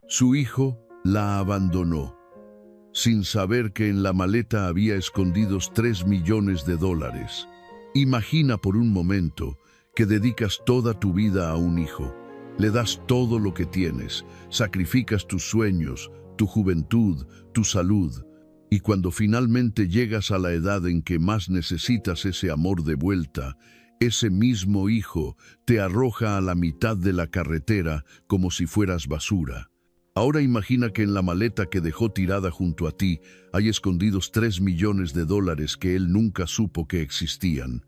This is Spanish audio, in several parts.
Su hijo la abandonó, sin saber que en la maleta había escondidos $3 millones. Imagina por un momento que dedicas toda tu vida a un hijo. Le das todo lo que tienes, sacrificas tus sueños, tu juventud, tu salud, y cuando finalmente llegas a la edad en que más necesitas ese amor de vuelta, ese mismo hijo te arroja a la mitad de la carretera como si fueras basura. Ahora imagina que en la maleta que dejó tirada junto a ti hay escondidos $3 millones que él nunca supo que existían.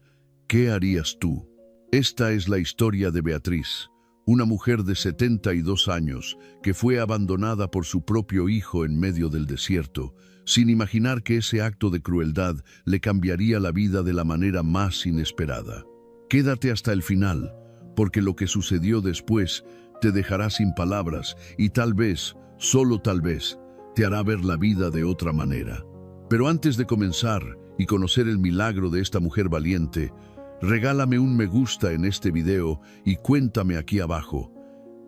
¿Qué harías tú? Esta es la historia de Beatriz, una mujer de 72 años que fue abandonada por su propio hijo en medio del desierto, sin imaginar que ese acto de crueldad le cambiaría la vida de la manera más inesperada. Quédate hasta el final, porque lo que sucedió después te dejará sin palabras y tal vez, solo tal vez, te hará ver la vida de otra manera. Pero antes de comenzar y conocer el milagro de esta mujer valiente, regálame un me gusta en este video y cuéntame aquí abajo,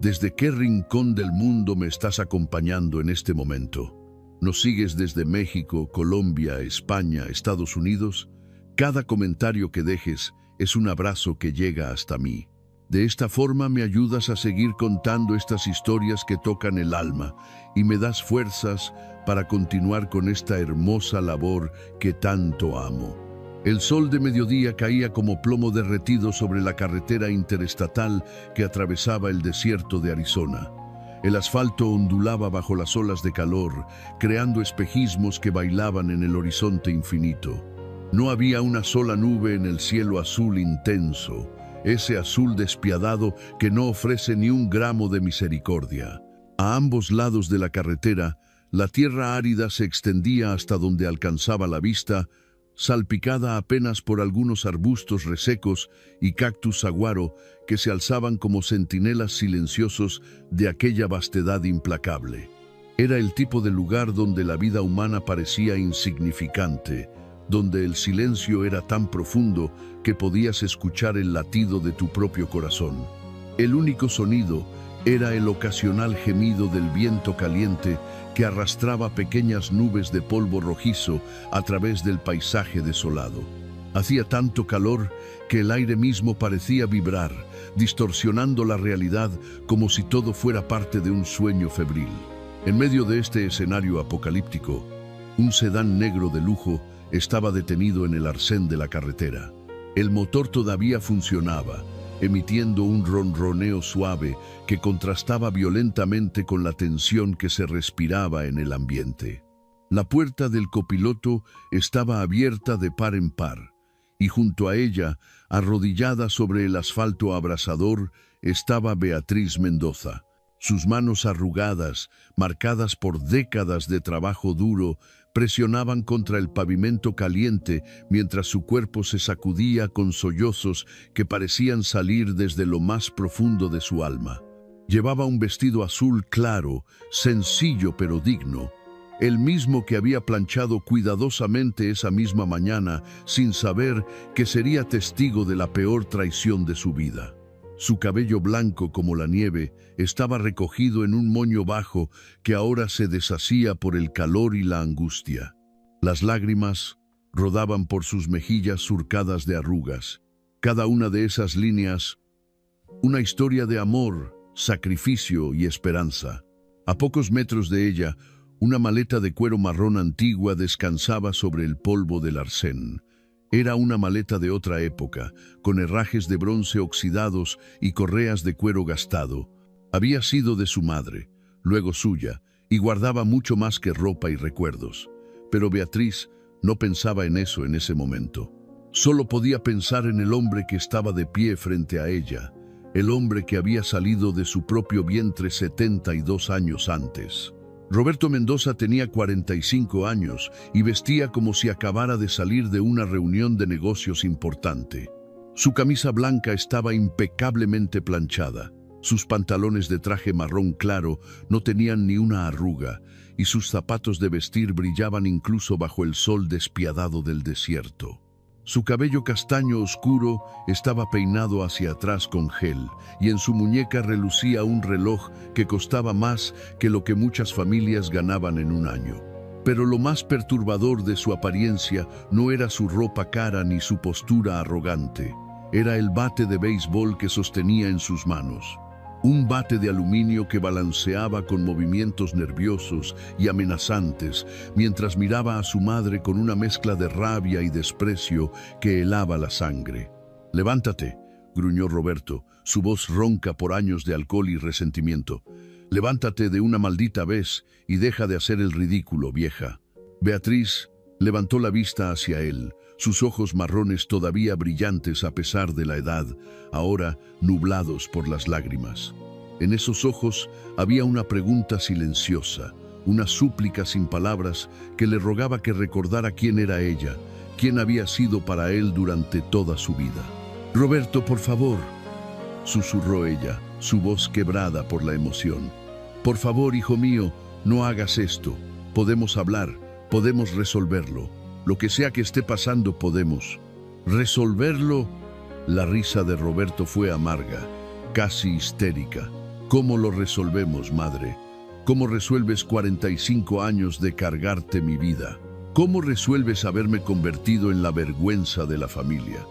¿desde qué rincón del mundo me estás acompañando en este momento? ¿Nos sigues desde México, Colombia, España, Estados Unidos? Cada comentario que dejes es un abrazo que llega hasta mí. De esta forma me ayudas a seguir contando estas historias que tocan el alma y me das fuerzas para continuar con esta hermosa labor que tanto amo. El sol de mediodía caía como plomo derretido sobre la carretera interestatal que atravesaba el desierto de Arizona. El asfalto ondulaba bajo las olas de calor, creando espejismos que bailaban en el horizonte infinito. No había una sola nube en el cielo azul intenso, ese azul despiadado que no ofrece ni un gramo de misericordia. A ambos lados de la carretera, la tierra árida se extendía hasta donde alcanzaba la vista, salpicada apenas por algunos arbustos resecos y cactus saguaro que se alzaban como centinelas silenciosos de aquella vastedad implacable. Era el tipo de lugar donde la vida humana parecía insignificante, donde el silencio era tan profundo que podías escuchar el latido de tu propio corazón. El único sonido era el ocasional gemido del viento caliente que arrastraba pequeñas nubes de polvo rojizo a través del paisaje desolado. Hacía tanto calor que el aire mismo parecía vibrar, distorsionando la realidad como si todo fuera parte de un sueño febril. En medio de este escenario apocalíptico, un sedán negro de lujo estaba detenido en el arcén de la carretera. El motor todavía funcionaba, emitiendo un ronroneo suave que contrastaba violentamente con la tensión que se respiraba en el ambiente. La puerta del copiloto estaba abierta de par en par, y junto a ella, arrodillada sobre el asfalto abrasador, estaba Beatriz Mendoza. Sus manos arrugadas, marcadas por décadas de trabajo duro, presionaban contra el pavimento caliente mientras su cuerpo se sacudía con sollozos que parecían salir desde lo más profundo de su alma. Llevaba un vestido azul claro, sencillo pero digno, el mismo que había planchado cuidadosamente esa misma mañana sin saber que sería testigo de la peor traición de su vida. Su cabello blanco como la nieve estaba recogido en un moño bajo que ahora se deshacía por el calor y la angustia. Las lágrimas rodaban por sus mejillas surcadas de arrugas. Cada una de esas líneas, una historia de amor, sacrificio y esperanza. A pocos metros de ella, una maleta de cuero marrón antigua descansaba sobre el polvo del arcén. Era una maleta de otra época, con herrajes de bronce oxidados y correas de cuero gastado. Había sido de su madre, luego suya, y guardaba mucho más que ropa y recuerdos. Pero Beatriz no pensaba en eso en ese momento. Solo podía pensar en el hombre que estaba de pie frente a ella, el hombre que había salido de su propio vientre 72 años antes. Roberto Mendoza tenía 45 años y vestía como si acabara de salir de una reunión de negocios importante. Su camisa blanca estaba impecablemente planchada, sus pantalones de traje marrón claro no tenían ni una arruga y sus zapatos de vestir brillaban incluso bajo el sol despiadado del desierto. Su cabello castaño oscuro estaba peinado hacia atrás con gel, y en su muñeca relucía un reloj que costaba más que lo que muchas familias ganaban en un año. Pero lo más perturbador de su apariencia no era su ropa cara ni su postura arrogante. Era el bate de béisbol que sostenía en sus manos. Un bate de aluminio que balanceaba con movimientos nerviosos y amenazantes mientras miraba a su madre con una mezcla de rabia y desprecio que helaba la sangre. «Levántate», gruñó Roberto, su voz ronca por años de alcohol y resentimiento. «Levántate de una maldita vez y deja de hacer el ridículo, vieja». Beatriz levantó la vista hacia él, sus ojos marrones todavía brillantes a pesar de la edad, ahora nublados por las lágrimas. En esos ojos había una pregunta silenciosa, una súplica sin palabras que le rogaba que recordara quién era ella, quién había sido para él durante toda su vida. «Roberto, por favor», susurró ella, su voz quebrada por la emoción. «Por favor, hijo mío, no hagas esto. Podemos hablar, podemos resolverlo. Lo que sea que esté pasando, podemos resolverlo». La risa de Roberto fue amarga, casi histérica. «¿Cómo lo resolvemos, madre? ¿Cómo resuelves 45 años de cargarte mi vida? ¿Cómo resuelves haberme convertido en la vergüenza de la familia?»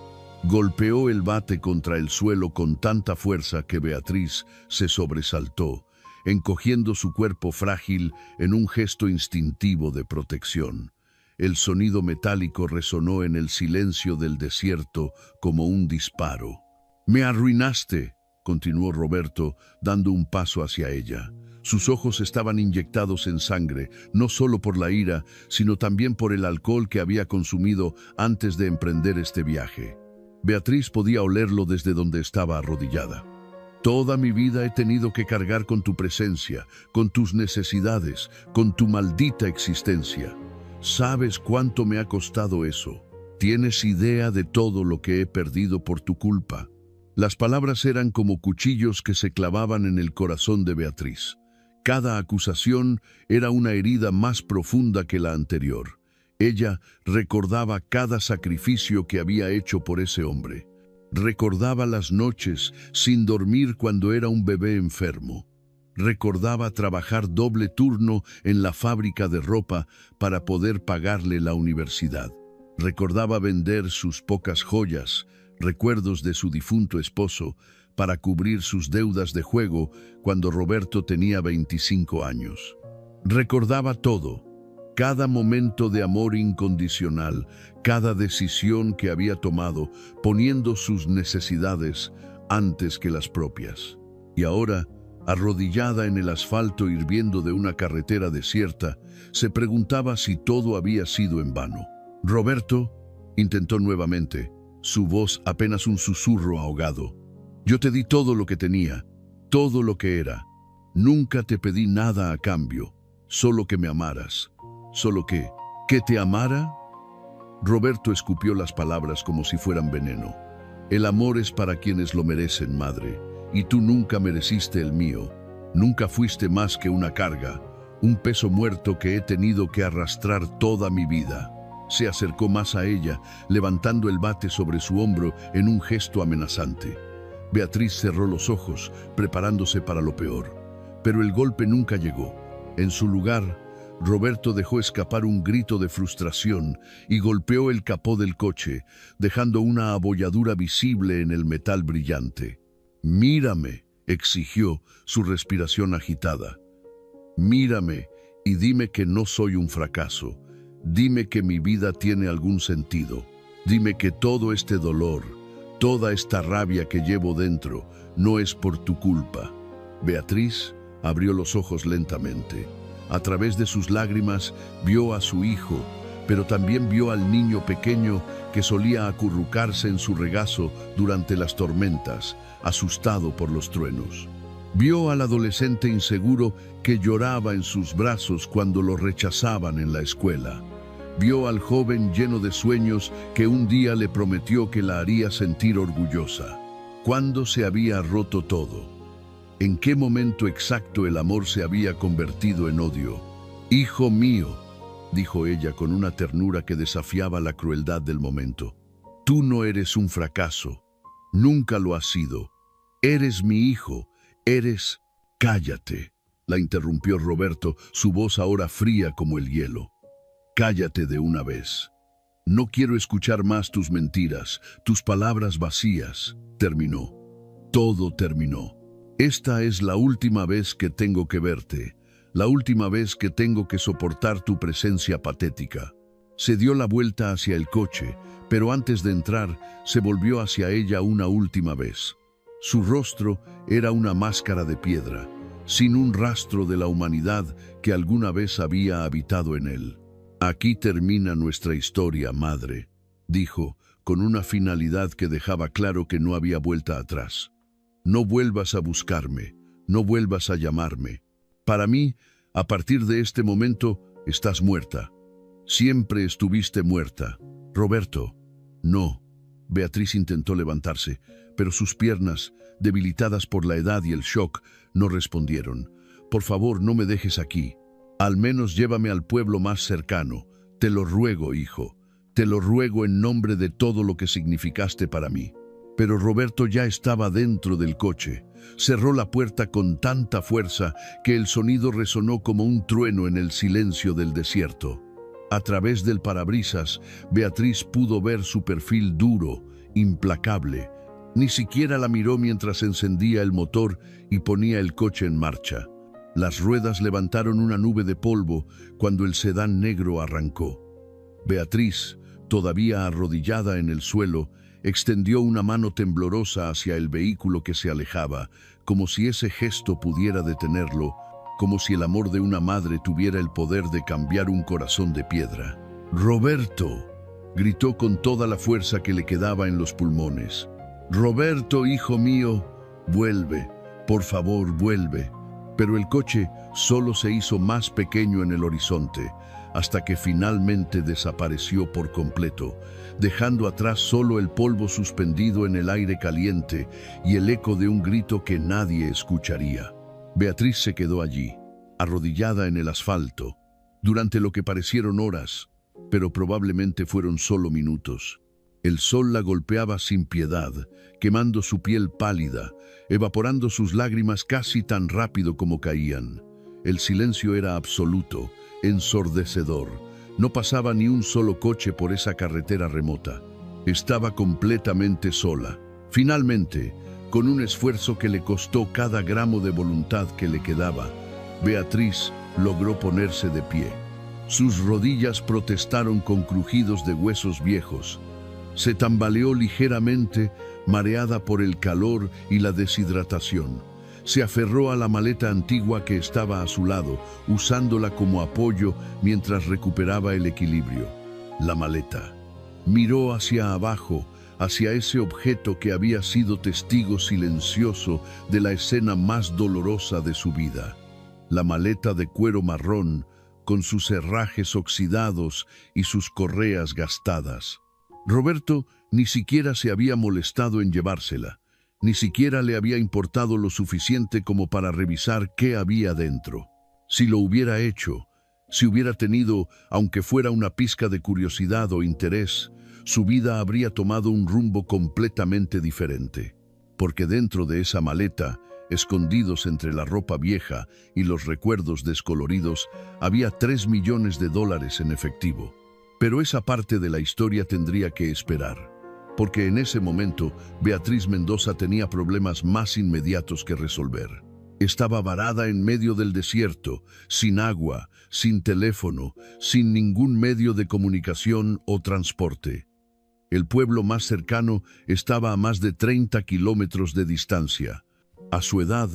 Golpeó el bate contra el suelo con tanta fuerza que Beatriz se sobresaltó, encogiendo su cuerpo frágil en un gesto instintivo de protección. El sonido metálico resonó en el silencio del desierto como un disparo. «Me arruinaste», continuó Roberto, dando un paso hacia ella. Sus ojos estaban inyectados en sangre, no solo por la ira, sino también por el alcohol que había consumido antes de emprender este viaje. Beatriz podía olerlo desde donde estaba arrodillada. «Toda mi vida he tenido que cargar con tu presencia, con tus necesidades, con tu maldita existencia. ¿Sabes cuánto me ha costado eso? ¿Tienes idea de todo lo que he perdido por tu culpa?» Las palabras eran como cuchillos que se clavaban en el corazón de Beatriz. Cada acusación era una herida más profunda que la anterior. Ella recordaba cada sacrificio que había hecho por ese hombre. Recordaba las noches sin dormir cuando era un bebé enfermo. Recordaba trabajar doble turno en la fábrica de ropa para poder pagarle la universidad. Recordaba vender sus pocas joyas, recuerdos de su difunto esposo, para cubrir sus deudas de juego cuando Roberto tenía 25 años. Recordaba todo, cada momento de amor incondicional, cada decisión que había tomado, poniendo sus necesidades antes que las propias. Y ahora, arrodillada en el asfalto hirviendo de una carretera desierta, se preguntaba si todo había sido en vano. «Roberto», intentó nuevamente, su voz apenas un susurro ahogado. «Yo te di todo lo que tenía, todo lo que era. Nunca te pedí nada a cambio, solo que me amaras. ¿Solo qué? ¿Que te amara?» Roberto escupió las palabras como si fueran veneno. «El amor es para quienes lo merecen, madre. Y tú nunca mereciste el mío. Nunca fuiste más que una carga, un peso muerto que he tenido que arrastrar toda mi vida». Se acercó más a ella, levantando el bate sobre su hombro en un gesto amenazante. Beatriz cerró los ojos, preparándose para lo peor. Pero el golpe nunca llegó. En su lugar, Roberto dejó escapar un grito de frustración y golpeó el capó del coche, dejando una abolladura visible en el metal brillante. «Mírame», exigió, su respiración agitada. «Mírame y dime que no soy un fracaso. Dime que mi vida tiene algún sentido. Dime que todo este dolor, toda esta rabia que llevo dentro, no es por tu culpa». Beatriz abrió los ojos lentamente. A través de sus lágrimas vio a su hijo, pero también vio al niño pequeño que solía acurrucarse en su regazo durante las tormentas, asustado por los truenos. Vio al adolescente inseguro que lloraba en sus brazos cuando lo rechazaban en la escuela. Vio al joven lleno de sueños que un día le prometió que la haría sentir orgullosa. ¿Cuándo se había roto todo? ¿En qué momento exacto el amor se había convertido en odio? «Hijo mío», dijo ella con una ternura que desafiaba la crueldad del momento. Tú no eres un fracaso. Nunca lo has sido. Eres mi hijo. Eres... Cállate, la interrumpió Roberto, su voz ahora fría como el hielo. Cállate de una vez. No quiero escuchar más tus mentiras, tus palabras vacías. Terminó. Todo terminó. Esta es la última vez que tengo que verte, la última vez que tengo que soportar tu presencia patética. Se dio la vuelta hacia el coche, pero antes de entrar, se volvió hacia ella una última vez. Su rostro era una máscara de piedra, sin un rastro de la humanidad que alguna vez había habitado en él. Aquí termina nuestra historia, madre, dijo, con una finalidad que dejaba claro que no había vuelta atrás. No vuelvas a buscarme, no vuelvas a llamarme. Para mí, a partir de este momento, estás muerta. Siempre estuviste muerta. Roberto, no. Beatriz intentó levantarse, pero sus piernas, debilitadas por la edad y el shock, no respondieron. Por favor, no me dejes aquí. Al menos llévame al pueblo más cercano. Te lo ruego, hijo. Te lo ruego en nombre de todo lo que significaste para mí. Pero Roberto ya estaba dentro del coche. Cerró la puerta con tanta fuerza que el sonido resonó como un trueno en el silencio del desierto. A través del parabrisas, Beatriz pudo ver su perfil duro, implacable. Ni siquiera la miró mientras encendía el motor y ponía el coche en marcha. Las ruedas levantaron una nube de polvo cuando el sedán negro arrancó. Beatriz, todavía arrodillada en el suelo, extendió una mano temblorosa hacia el vehículo que se alejaba, como si ese gesto pudiera detenerlo, como si el amor de una madre tuviera el poder de cambiar un corazón de piedra. «Roberto», gritó con toda la fuerza que le quedaba en los pulmones. «Roberto, hijo mío, vuelve, por favor, vuelve». Pero el coche solo se hizo más pequeño en el horizonte, hasta que finalmente desapareció por completo, dejando atrás solo el polvo suspendido en el aire caliente y el eco de un grito que nadie escucharía. Beatriz se quedó allí, arrodillada en el asfalto, durante lo que parecieron horas, pero probablemente fueron solo minutos. El sol la golpeaba sin piedad, quemando su piel pálida, evaporando sus lágrimas casi tan rápido como caían. El silencio era absoluto, ensordecedor. No pasaba ni un solo coche por esa carretera remota. Estaba completamente sola. Finalmente, con un esfuerzo que le costó cada gramo de voluntad que le quedaba, Beatriz logró ponerse de pie. Sus rodillas protestaron con crujidos de huesos viejos. Se tambaleó ligeramente, mareada por el calor y la deshidratación. Se aferró a la maleta antigua que estaba a su lado, usándola como apoyo mientras recuperaba el equilibrio. La maleta. Miró hacia abajo, hacia ese objeto que había sido testigo silencioso de la escena más dolorosa de su vida. La maleta de cuero marrón, con sus herrajes oxidados y sus correas gastadas. Roberto ni siquiera se había molestado en llevársela, ni siquiera le había importado lo suficiente como para revisar qué había dentro. Si lo hubiera hecho, si hubiera tenido, aunque fuera una pizca de curiosidad o interés, su vida habría tomado un rumbo completamente diferente. Porque dentro de esa maleta, escondidos entre la ropa vieja y los recuerdos descoloridos, había $3 millones en efectivo. Pero esa parte de la historia tendría que esperar, porque en ese momento Beatriz Mendoza tenía problemas más inmediatos que resolver. Estaba varada en medio del desierto, sin agua, sin teléfono, sin ningún medio de comunicación o transporte. El pueblo más cercano estaba a más de 30 kilómetros de distancia. A su edad,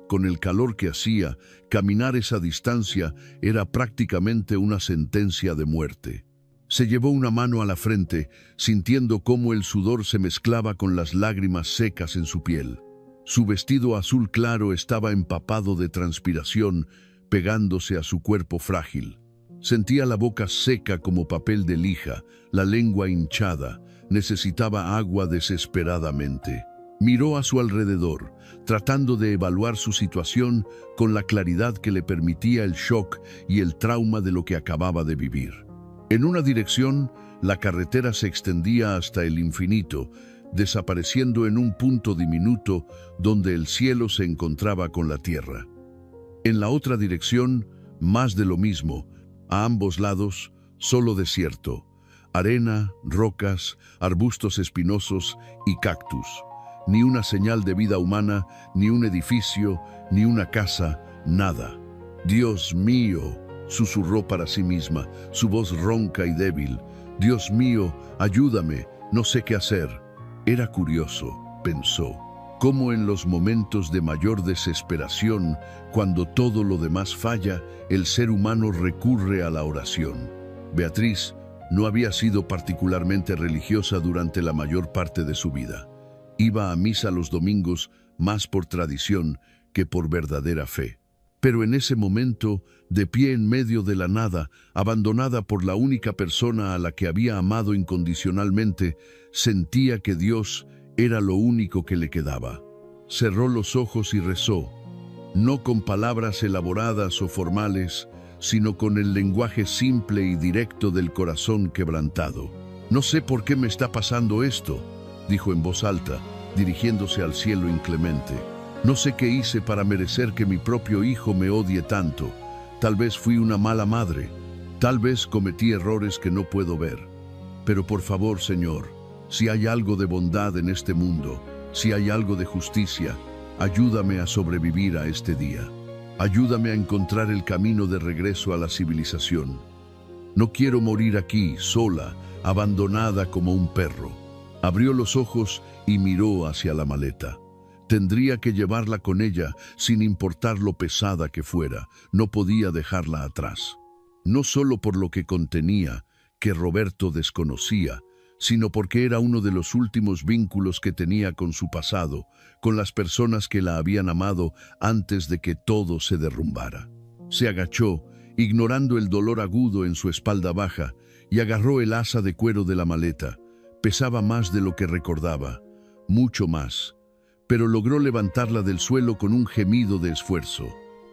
con el calor que hacía, caminar esa distancia era prácticamente una sentencia de muerte. Se llevó una mano a la frente, sintiendo cómo el sudor se mezclaba con las lágrimas secas en su piel. Su vestido azul claro estaba empapado de transpiración, pegándose a su cuerpo frágil. Sentía la boca seca como papel de lija, la lengua hinchada. Necesitaba agua desesperadamente. Miró a su alrededor, tratando de evaluar su situación con la claridad que le permitía el shock y el trauma de lo que acababa de vivir. En una dirección, La carretera se extendía hasta el infinito, desapareciendo en un punto diminuto donde el cielo se encontraba con la tierra. En la otra dirección, más de lo mismo, a ambos lados, solo desierto, arena, rocas, arbustos espinosos y cactus. Ni una señal de vida humana, ni un edificio, ni una casa, nada. «Dios mío», susurró para sí misma, su voz ronca y débil. «Dios mío, ayúdame, no sé qué hacer». Era curioso, pensó, cómo en los momentos de mayor desesperación, cuando todo lo demás falla, el ser humano recurre a la oración. Beatriz no había sido particularmente religiosa durante la mayor parte de su vida. Iba a misa los domingos más por tradición que por verdadera fe. Pero en ese momento, de pie en medio de la nada, abandonada por la única persona a la que había amado incondicionalmente, sentía que Dios era lo único que le quedaba. Cerró los ojos y rezó, no con palabras elaboradas o formales, sino con el lenguaje simple y directo del corazón quebrantado. «No sé por qué me está pasando esto», dijo en voz alta, dirigiéndose al cielo inclemente. «No sé qué hice para merecer que mi propio hijo me odie tanto. Tal vez fui una mala madre. Tal vez cometí errores que no puedo ver. Pero por favor, Señor, si hay algo de bondad en este mundo, si hay algo de justicia, ayúdame a sobrevivir a este día. Ayúdame a encontrar el camino de regreso a la civilización. No quiero morir aquí, sola, abandonada como un perro». Abrió los ojos y miró hacia la maleta. Tendría que llevarla con ella, sin importar lo pesada que fuera. No podía dejarla atrás. No solo por lo que contenía, que Roberto desconocía, sino porque era uno de los últimos vínculos que tenía con su pasado, con las personas que la habían amado antes de que todo se derrumbara. Se agachó, ignorando el dolor agudo en su espalda baja, y agarró el asa de cuero de la maleta. Pesaba más de lo que recordaba, mucho más, pero logró levantarla del suelo con un gemido de esfuerzo.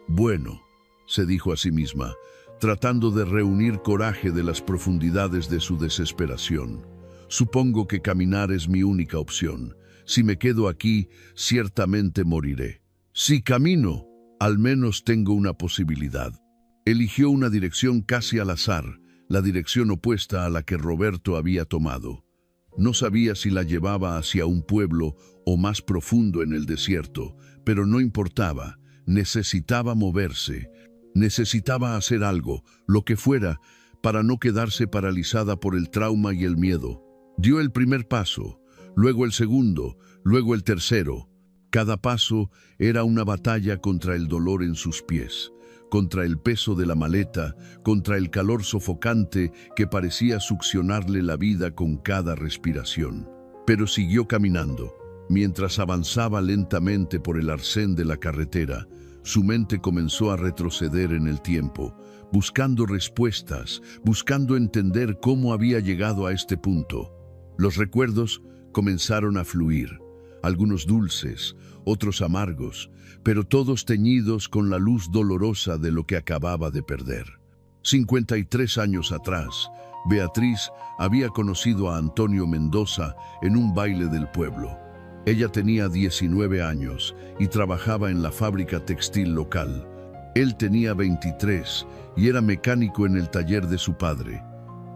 «Bueno», se dijo a sí misma, tratando de reunir coraje de las profundidades de su desesperación. «Supongo que caminar es mi única opción. Si me quedo aquí, ciertamente moriré. Si camino, al menos tengo una posibilidad». Eligió una dirección casi al azar, la dirección opuesta a la que Roberto había tomado. No sabía si la llevaba hacia un pueblo o más profundo en el desierto, pero no importaba. Necesitaba moverse, necesitaba hacer algo, lo que fuera, para no quedarse paralizada por el trauma y el miedo. Dio el primer paso, luego el segundo, luego el tercero. Cada paso era una batalla contra el dolor en sus pies, contra el peso de la maleta, contra el calor sofocante que parecía succionarle la vida con cada respiración. Pero siguió caminando. Mientras avanzaba lentamente por el arcén de la carretera, su mente comenzó a retroceder en el tiempo, buscando respuestas, buscando entender cómo había llegado a este punto. Los recuerdos comenzaron a fluir, algunos dulces, otros amargos, pero todos teñidos con la luz dolorosa de lo que acababa de perder. 53 años atrás, Beatriz había conocido a Antonio Mendoza en un baile del pueblo. Ella tenía 19 años y trabajaba en la fábrica textil local. Él tenía 23 y era mecánico en el taller de su padre.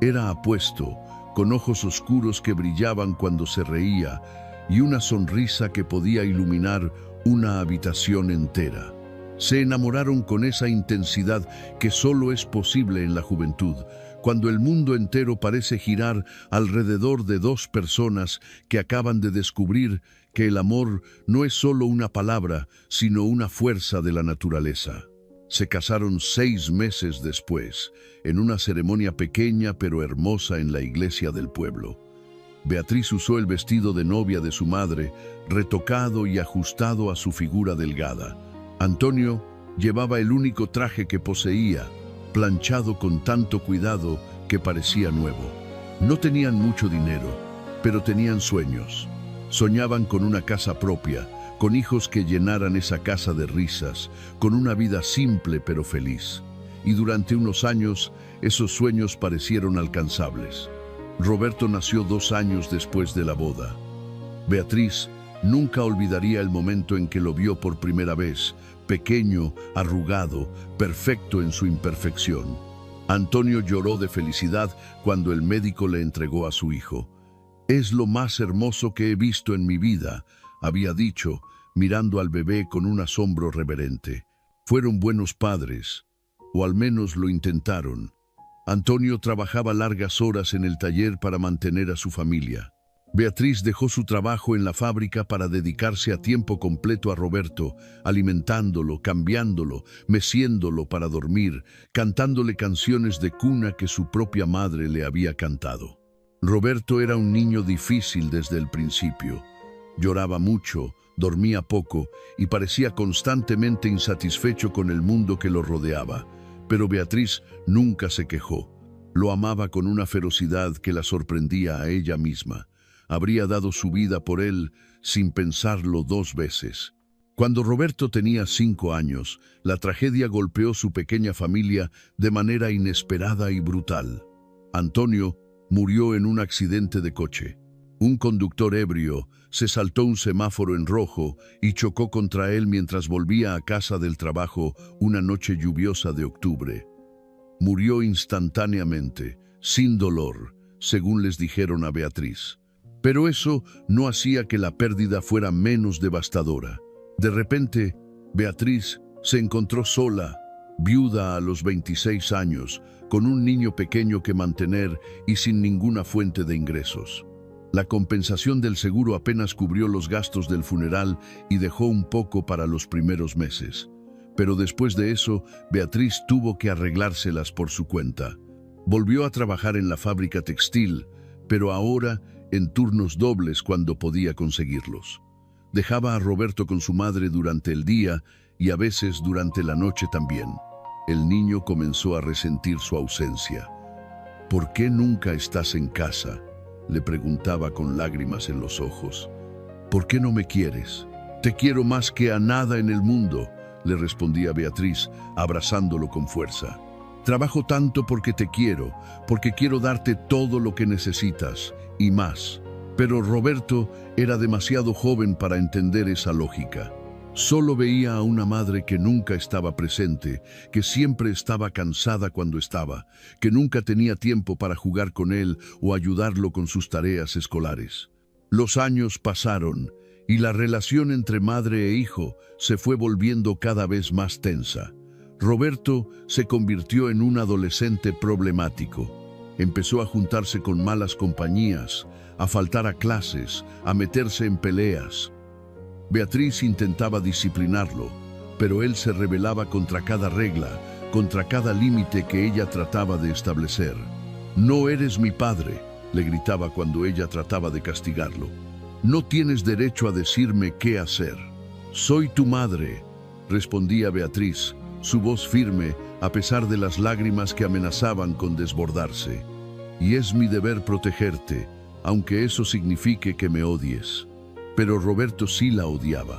Era apuesto, con ojos oscuros que brillaban cuando se reía y una sonrisa que podía iluminar una habitación entera. Se enamoraron con esa intensidad que solo es posible en la juventud, cuando el mundo entero parece girar alrededor de dos personas que acaban de descubrir que el amor no es solo una palabra, sino una fuerza de la naturaleza. Se casaron 6 meses después, en una ceremonia pequeña pero hermosa en la iglesia del pueblo. Beatriz usó el vestido de novia de su madre, retocado y ajustado a su figura delgada. Antonio llevaba el único traje que poseía, planchado con tanto cuidado que parecía nuevo. No tenían mucho dinero, pero tenían sueños. Soñaban con una casa propia, con hijos que llenaran esa casa de risas, con una vida simple pero feliz. Y durante unos años, esos sueños parecieron alcanzables. Roberto nació 2 años después de la boda. Beatriz nunca olvidaría el momento en que lo vio por primera vez, pequeño, arrugado, perfecto en su imperfección. Antonio lloró de felicidad cuando el médico le entregó a su hijo. «Es lo más hermoso que he visto en mi vida», había dicho, mirando al bebé con un asombro reverente. Fueron buenos padres, o al menos lo intentaron. Antonio trabajaba largas horas en el taller para mantener a su familia. Beatriz dejó su trabajo en la fábrica para dedicarse a tiempo completo a Roberto, alimentándolo, cambiándolo, meciéndolo para dormir, cantándole canciones de cuna que su propia madre le había cantado. Roberto era un niño difícil desde el principio. Lloraba mucho, dormía poco y parecía constantemente insatisfecho con el mundo que lo rodeaba. Pero Beatriz nunca se quejó. Lo amaba con una ferocidad que la sorprendía a ella misma. Habría dado su vida por él sin pensarlo 2 veces. Cuando Roberto tenía 5 años, la tragedia golpeó su pequeña familia de manera inesperada y brutal. Antonio murió en un accidente de coche. Un conductor ebrio se saltó un semáforo en rojo y chocó contra él mientras volvía a casa del trabajo una noche lluviosa de octubre. Murió instantáneamente, sin dolor, según les dijeron a Beatriz. Pero eso no hacía que la pérdida fuera menos devastadora. De repente, Beatriz se encontró sola, viuda a los 26 años, con un niño pequeño que mantener y sin ninguna fuente de ingresos. La compensación del seguro apenas cubrió los gastos del funeral y dejó un poco para los primeros meses. Pero después de eso, Beatriz tuvo que arreglárselas por su cuenta. Volvió a trabajar en la fábrica textil, pero ahora en turnos dobles cuando podía conseguirlos. Dejaba a Roberto con su madre durante el día y a veces durante la noche también. El niño comenzó a resentir su ausencia. «¿Por qué nunca estás en casa?», le preguntaba con lágrimas en los ojos. «¿Por qué no me quieres?». «Te quiero más que a nada en el mundo», le respondía Beatriz, abrazándolo con fuerza. «Trabajo tanto porque te quiero, porque quiero darte todo lo que necesitas, y más». Pero Roberto era demasiado joven para entender esa lógica. Solo veía a una madre que nunca estaba presente, que siempre estaba cansada cuando estaba, que nunca tenía tiempo para jugar con él o ayudarlo con sus tareas escolares. Los años pasaron y la relación entre madre e hijo se fue volviendo cada vez más tensa. Roberto se convirtió en un adolescente problemático. Empezó a juntarse con malas compañías, a faltar a clases, a meterse en peleas. Beatriz intentaba disciplinarlo, pero él se rebelaba contra cada regla, contra cada límite que ella trataba de establecer. «No eres mi padre», le gritaba cuando ella trataba de castigarlo. «No tienes derecho a decirme qué hacer». «Soy tu madre», respondía Beatriz, su voz firme a pesar de las lágrimas que amenazaban con desbordarse. «Y es mi deber protegerte, aunque eso signifique que me odies». Pero Roberto sí la odiaba,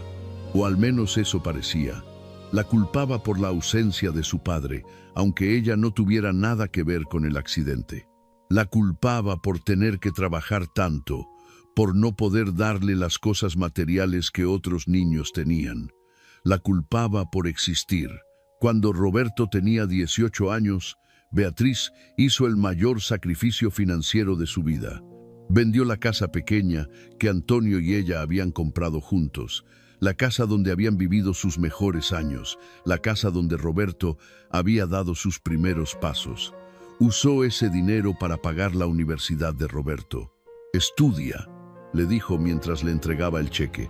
o al menos eso parecía. La culpaba por la ausencia de su padre, aunque ella no tuviera nada que ver con el accidente. La culpaba por tener que trabajar tanto, por no poder darle las cosas materiales que otros niños tenían. La culpaba por existir. Cuando Roberto tenía 18 años, Beatriz hizo el mayor sacrificio financiero de su vida. Vendió la casa pequeña que Antonio y ella habían comprado juntos, la casa donde habían vivido sus mejores años, la casa donde Roberto había dado sus primeros pasos. Usó ese dinero para pagar la universidad de Roberto. «Estudia», le dijo mientras le entregaba el cheque.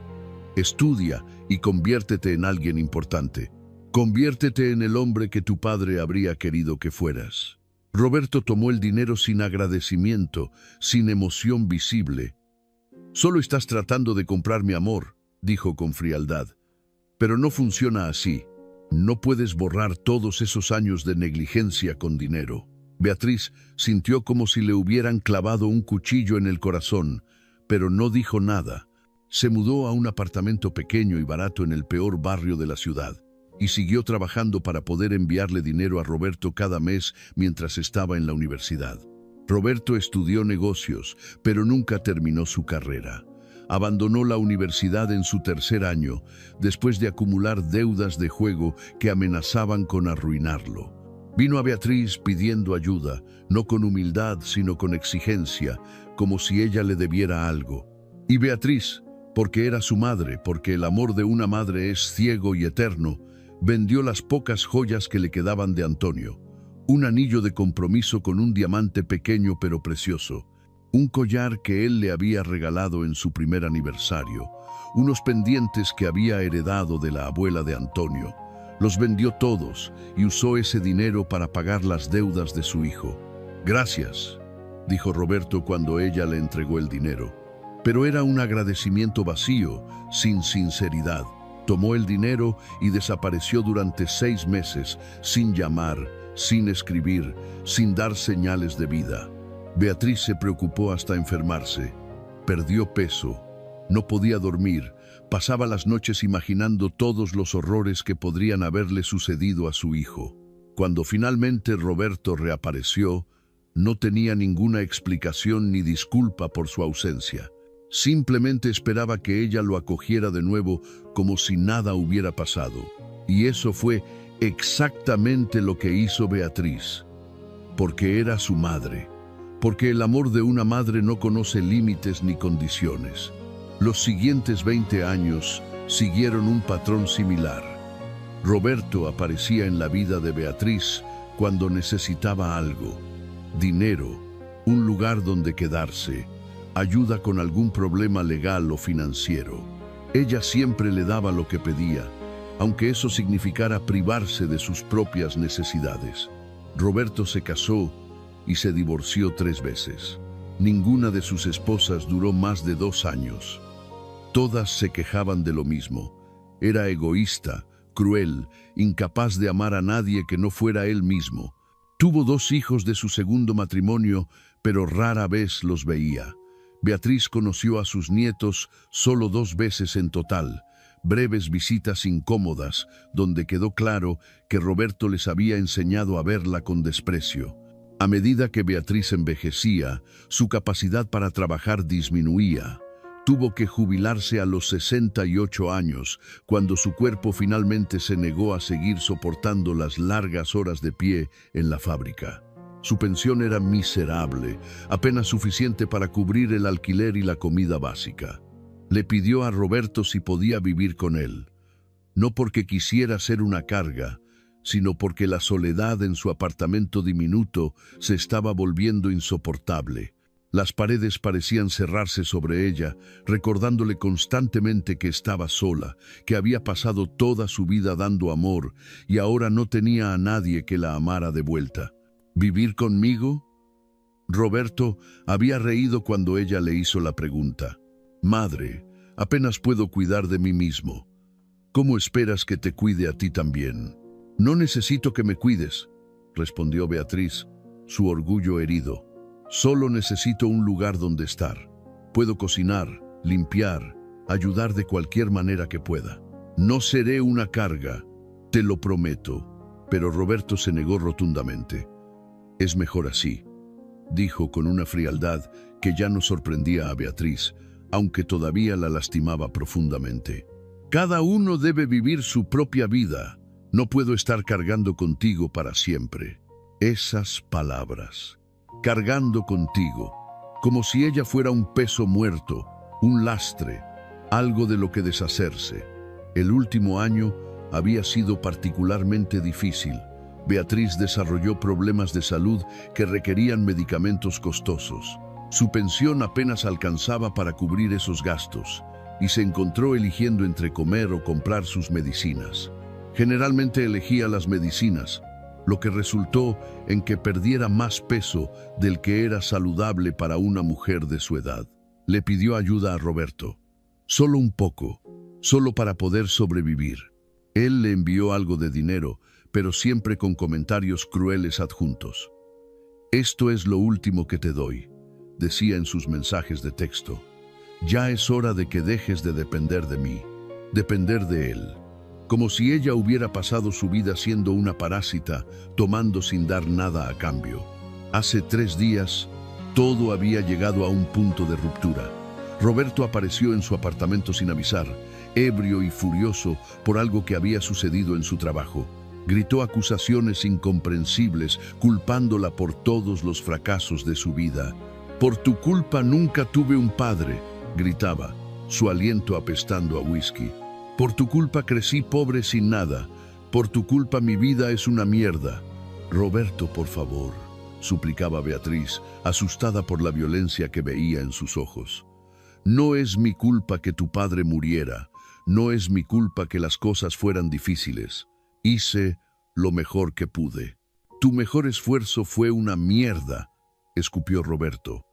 «Estudia y conviértete en alguien importante. Conviértete en el hombre que tu padre habría querido que fueras». Roberto tomó el dinero sin agradecimiento, sin emoción visible. «Solo estás tratando de comprar mi amor», dijo con frialdad. «Pero no funciona así. No puedes borrar todos esos años de negligencia con dinero». Beatriz sintió como si le hubieran clavado un cuchillo en el corazón, pero no dijo nada. Se mudó a un apartamento pequeño y barato en el peor barrio de la ciudad, y siguió trabajando para poder enviarle dinero a Roberto cada mes mientras estaba en la universidad. Roberto estudió negocios, pero nunca terminó su carrera. Abandonó la universidad en su tercer año, después de acumular deudas de juego que amenazaban con arruinarlo. Vino a Beatriz pidiendo ayuda, no con humildad, sino con exigencia, como si ella le debiera algo. Y Beatriz, porque era su madre, porque el amor de una madre es ciego y eterno, vendió las pocas joyas que le quedaban de Antonio. Un anillo de compromiso con un diamante pequeño pero precioso, un collar que él le había regalado en su primer aniversario, unos pendientes que había heredado de la abuela de Antonio. Los vendió todos y usó ese dinero para pagar las deudas de su hijo. «Gracias», dijo Roberto cuando ella le entregó el dinero. Pero era un agradecimiento vacío, sin sinceridad. Tomó el dinero y desapareció durante 6 meses, sin llamar, sin escribir, sin dar señales de vida. Beatriz se preocupó hasta enfermarse. Perdió peso. No podía dormir. Pasaba las noches imaginando todos los horrores que podrían haberle sucedido a su hijo. Cuando finalmente Roberto reapareció, no tenía ninguna explicación ni disculpa por su ausencia. Simplemente esperaba que ella lo acogiera de nuevo como si nada hubiera pasado. Y eso fue exactamente lo que hizo Beatriz. Porque era su madre. Porque el amor de una madre no conoce límites ni condiciones. Los siguientes 20 años siguieron un patrón similar. Roberto aparecía en la vida de Beatriz cuando necesitaba algo: dinero, un lugar donde quedarse, ayuda con algún problema legal o financiero. Ella siempre le daba lo que pedía, aunque eso significara privarse de sus propias necesidades. Roberto se casó y se divorció 3 veces. Ninguna de sus esposas duró más de 2 años. Todas se quejaban de lo mismo. Era egoísta, cruel, incapaz de amar a nadie que no fuera él mismo. Tuvo 2 hijos de su segundo matrimonio, pero rara vez los veía. Beatriz conoció a sus nietos solo 2 veces en total, breves visitas incómodas, donde quedó claro que Roberto les había enseñado a verla con desprecio. A medida que Beatriz envejecía, su capacidad para trabajar disminuía. Tuvo que jubilarse a los 68 años, cuando su cuerpo finalmente se negó a seguir soportando las largas horas de pie en la fábrica. Su pensión era miserable, apenas suficiente para cubrir el alquiler y la comida básica. Le pidió a Roberto si podía vivir con él, no porque quisiera ser una carga, sino porque la soledad en su apartamento diminuto se estaba volviendo insoportable. Las paredes parecían cerrarse sobre ella, recordándole constantemente que estaba sola, que había pasado toda su vida dando amor y ahora no tenía a nadie que la amara de vuelta. ¿Vivir conmigo? Roberto había reído cuando ella le hizo la pregunta. «Madre, apenas puedo cuidar de mí mismo. ¿Cómo esperas que te cuide a ti también?» «No necesito que me cuides», respondió Beatriz, su orgullo herido. «Solo necesito un lugar donde estar. Puedo cocinar, limpiar, ayudar de cualquier manera que pueda. No seré una carga, te lo prometo». Pero Roberto se negó rotundamente. «Es mejor así», dijo con una frialdad que ya no sorprendía a Beatriz, aunque todavía la lastimaba profundamente. «Cada uno debe vivir su propia vida. No puedo estar cargando contigo para siempre». Esas palabras. Cargando contigo, como si ella fuera un peso muerto, un lastre, algo de lo que deshacerse. El último año había sido particularmente difícil. Beatriz desarrolló problemas de salud que requerían medicamentos costosos. Su pensión apenas alcanzaba para cubrir esos gastos y se encontró eligiendo entre comer o comprar sus medicinas. Generalmente elegía las medicinas, lo que resultó en que perdiera más peso del que era saludable para una mujer de su edad. Le pidió ayuda a Roberto, solo un poco, solo para poder sobrevivir. Él le envió algo de dinero, pero siempre con comentarios crueles adjuntos. «Esto es lo último que te doy», decía en sus mensajes de texto. «Ya es hora de que dejes de depender de mí, depender de él». Como si ella hubiera pasado su vida siendo una parásita, tomando sin dar nada a cambio. Hace 3 días Todo había llegado a un punto de ruptura. Roberto apareció en su apartamento sin avisar, ebrio y furioso por algo que había sucedido en su trabajo. Gritó acusaciones incomprensibles, culpándola por todos los fracasos de su vida. «Por tu culpa nunca tuve un padre», gritaba, su aliento apestando a whisky. «Por tu culpa crecí pobre sin nada. Por tu culpa mi vida es una mierda». «Roberto, por favor», suplicaba Beatriz, asustada por la violencia que veía en sus ojos. «No es mi culpa que tu padre muriera. No es mi culpa que las cosas fueran difíciles. Hice lo mejor que pude». «Tu mejor esfuerzo fue una mierda», escupió Roberto.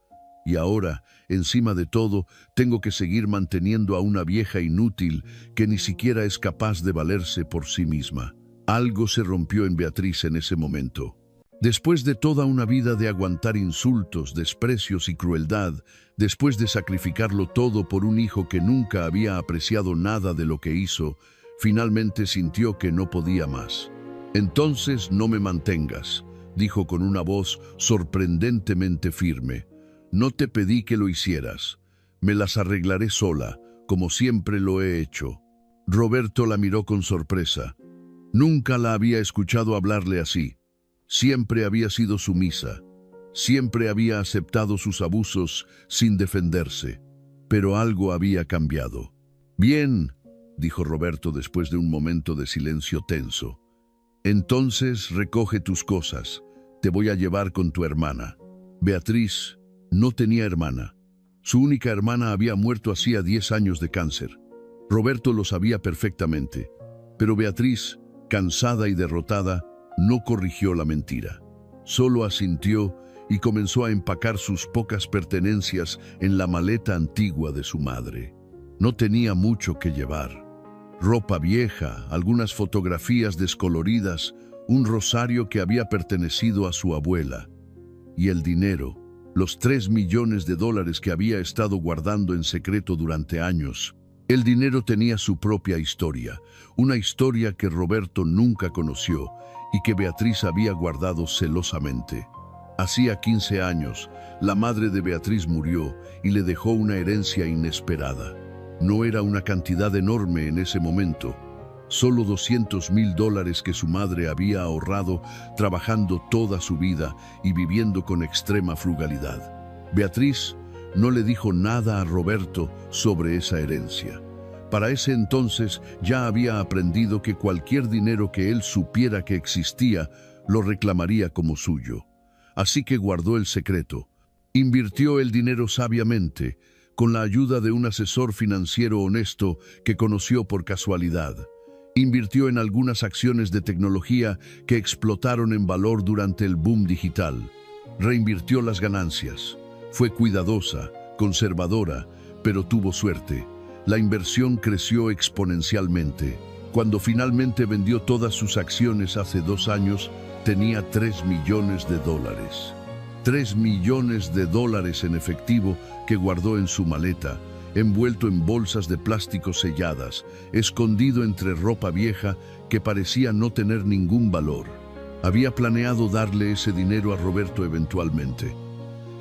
«Y ahora, encima de todo, tengo que seguir manteniendo a una vieja inútil que ni siquiera es capaz de valerse por sí misma». Algo se rompió en Beatriz en ese momento. Después de toda una vida de aguantar insultos, desprecios y crueldad, después de sacrificarlo todo por un hijo que nunca había apreciado nada de lo que hizo, finalmente sintió que no podía más. «Entonces no me mantengas», dijo con una voz sorprendentemente firme. «No te pedí que lo hicieras. Me las arreglaré sola, como siempre lo he hecho». Roberto la miró con sorpresa. Nunca la había escuchado hablarle así. Siempre había sido sumisa. Siempre había aceptado sus abusos sin defenderse. Pero algo había cambiado. «Bien», dijo Roberto después de un momento de silencio tenso. «Entonces recoge tus cosas. Te voy a llevar con tu hermana». Beatriz no tenía hermana. Su única hermana había muerto hacía 10 años de cáncer. Roberto lo sabía perfectamente. Pero Beatriz, cansada y derrotada, no corrigió la mentira. Solo asintió y comenzó a empacar sus pocas pertenencias en la maleta antigua de su madre. No tenía mucho que llevar. Ropa vieja, algunas fotografías descoloridas, un rosario que había pertenecido a su abuela. Y el dinero, los 3 millones de dólares que había estado guardando en secreto durante años. El dinero tenía su propia historia, una historia que Roberto nunca conoció y que Beatriz había guardado celosamente. Hacía 15 años, la madre de Beatriz murió y le dejó una herencia inesperada. No era una cantidad enorme en ese momento, solo $200,000 que su madre había ahorrado trabajando toda su vida y viviendo con extrema frugalidad. Beatriz no le dijo nada a Roberto sobre esa herencia. Para ese entonces ya había aprendido que cualquier dinero que él supiera que existía, lo reclamaría como suyo. Así que guardó el secreto. Invirtió el dinero sabiamente, con la ayuda de un asesor financiero honesto que conoció por casualidad. Invirtió en algunas acciones de tecnología que explotaron en valor durante el boom digital. Reinvirtió las ganancias. Fue cuidadosa, conservadora, pero tuvo suerte. La inversión creció exponencialmente. Cuando finalmente vendió todas sus acciones hace 2 años, tenía $3 millones. $3 millones en efectivo que guardó en su maleta, envuelto en bolsas de plástico selladas, escondido entre ropa vieja que parecía no tener ningún valor. Había planeado darle ese dinero a Roberto eventualmente.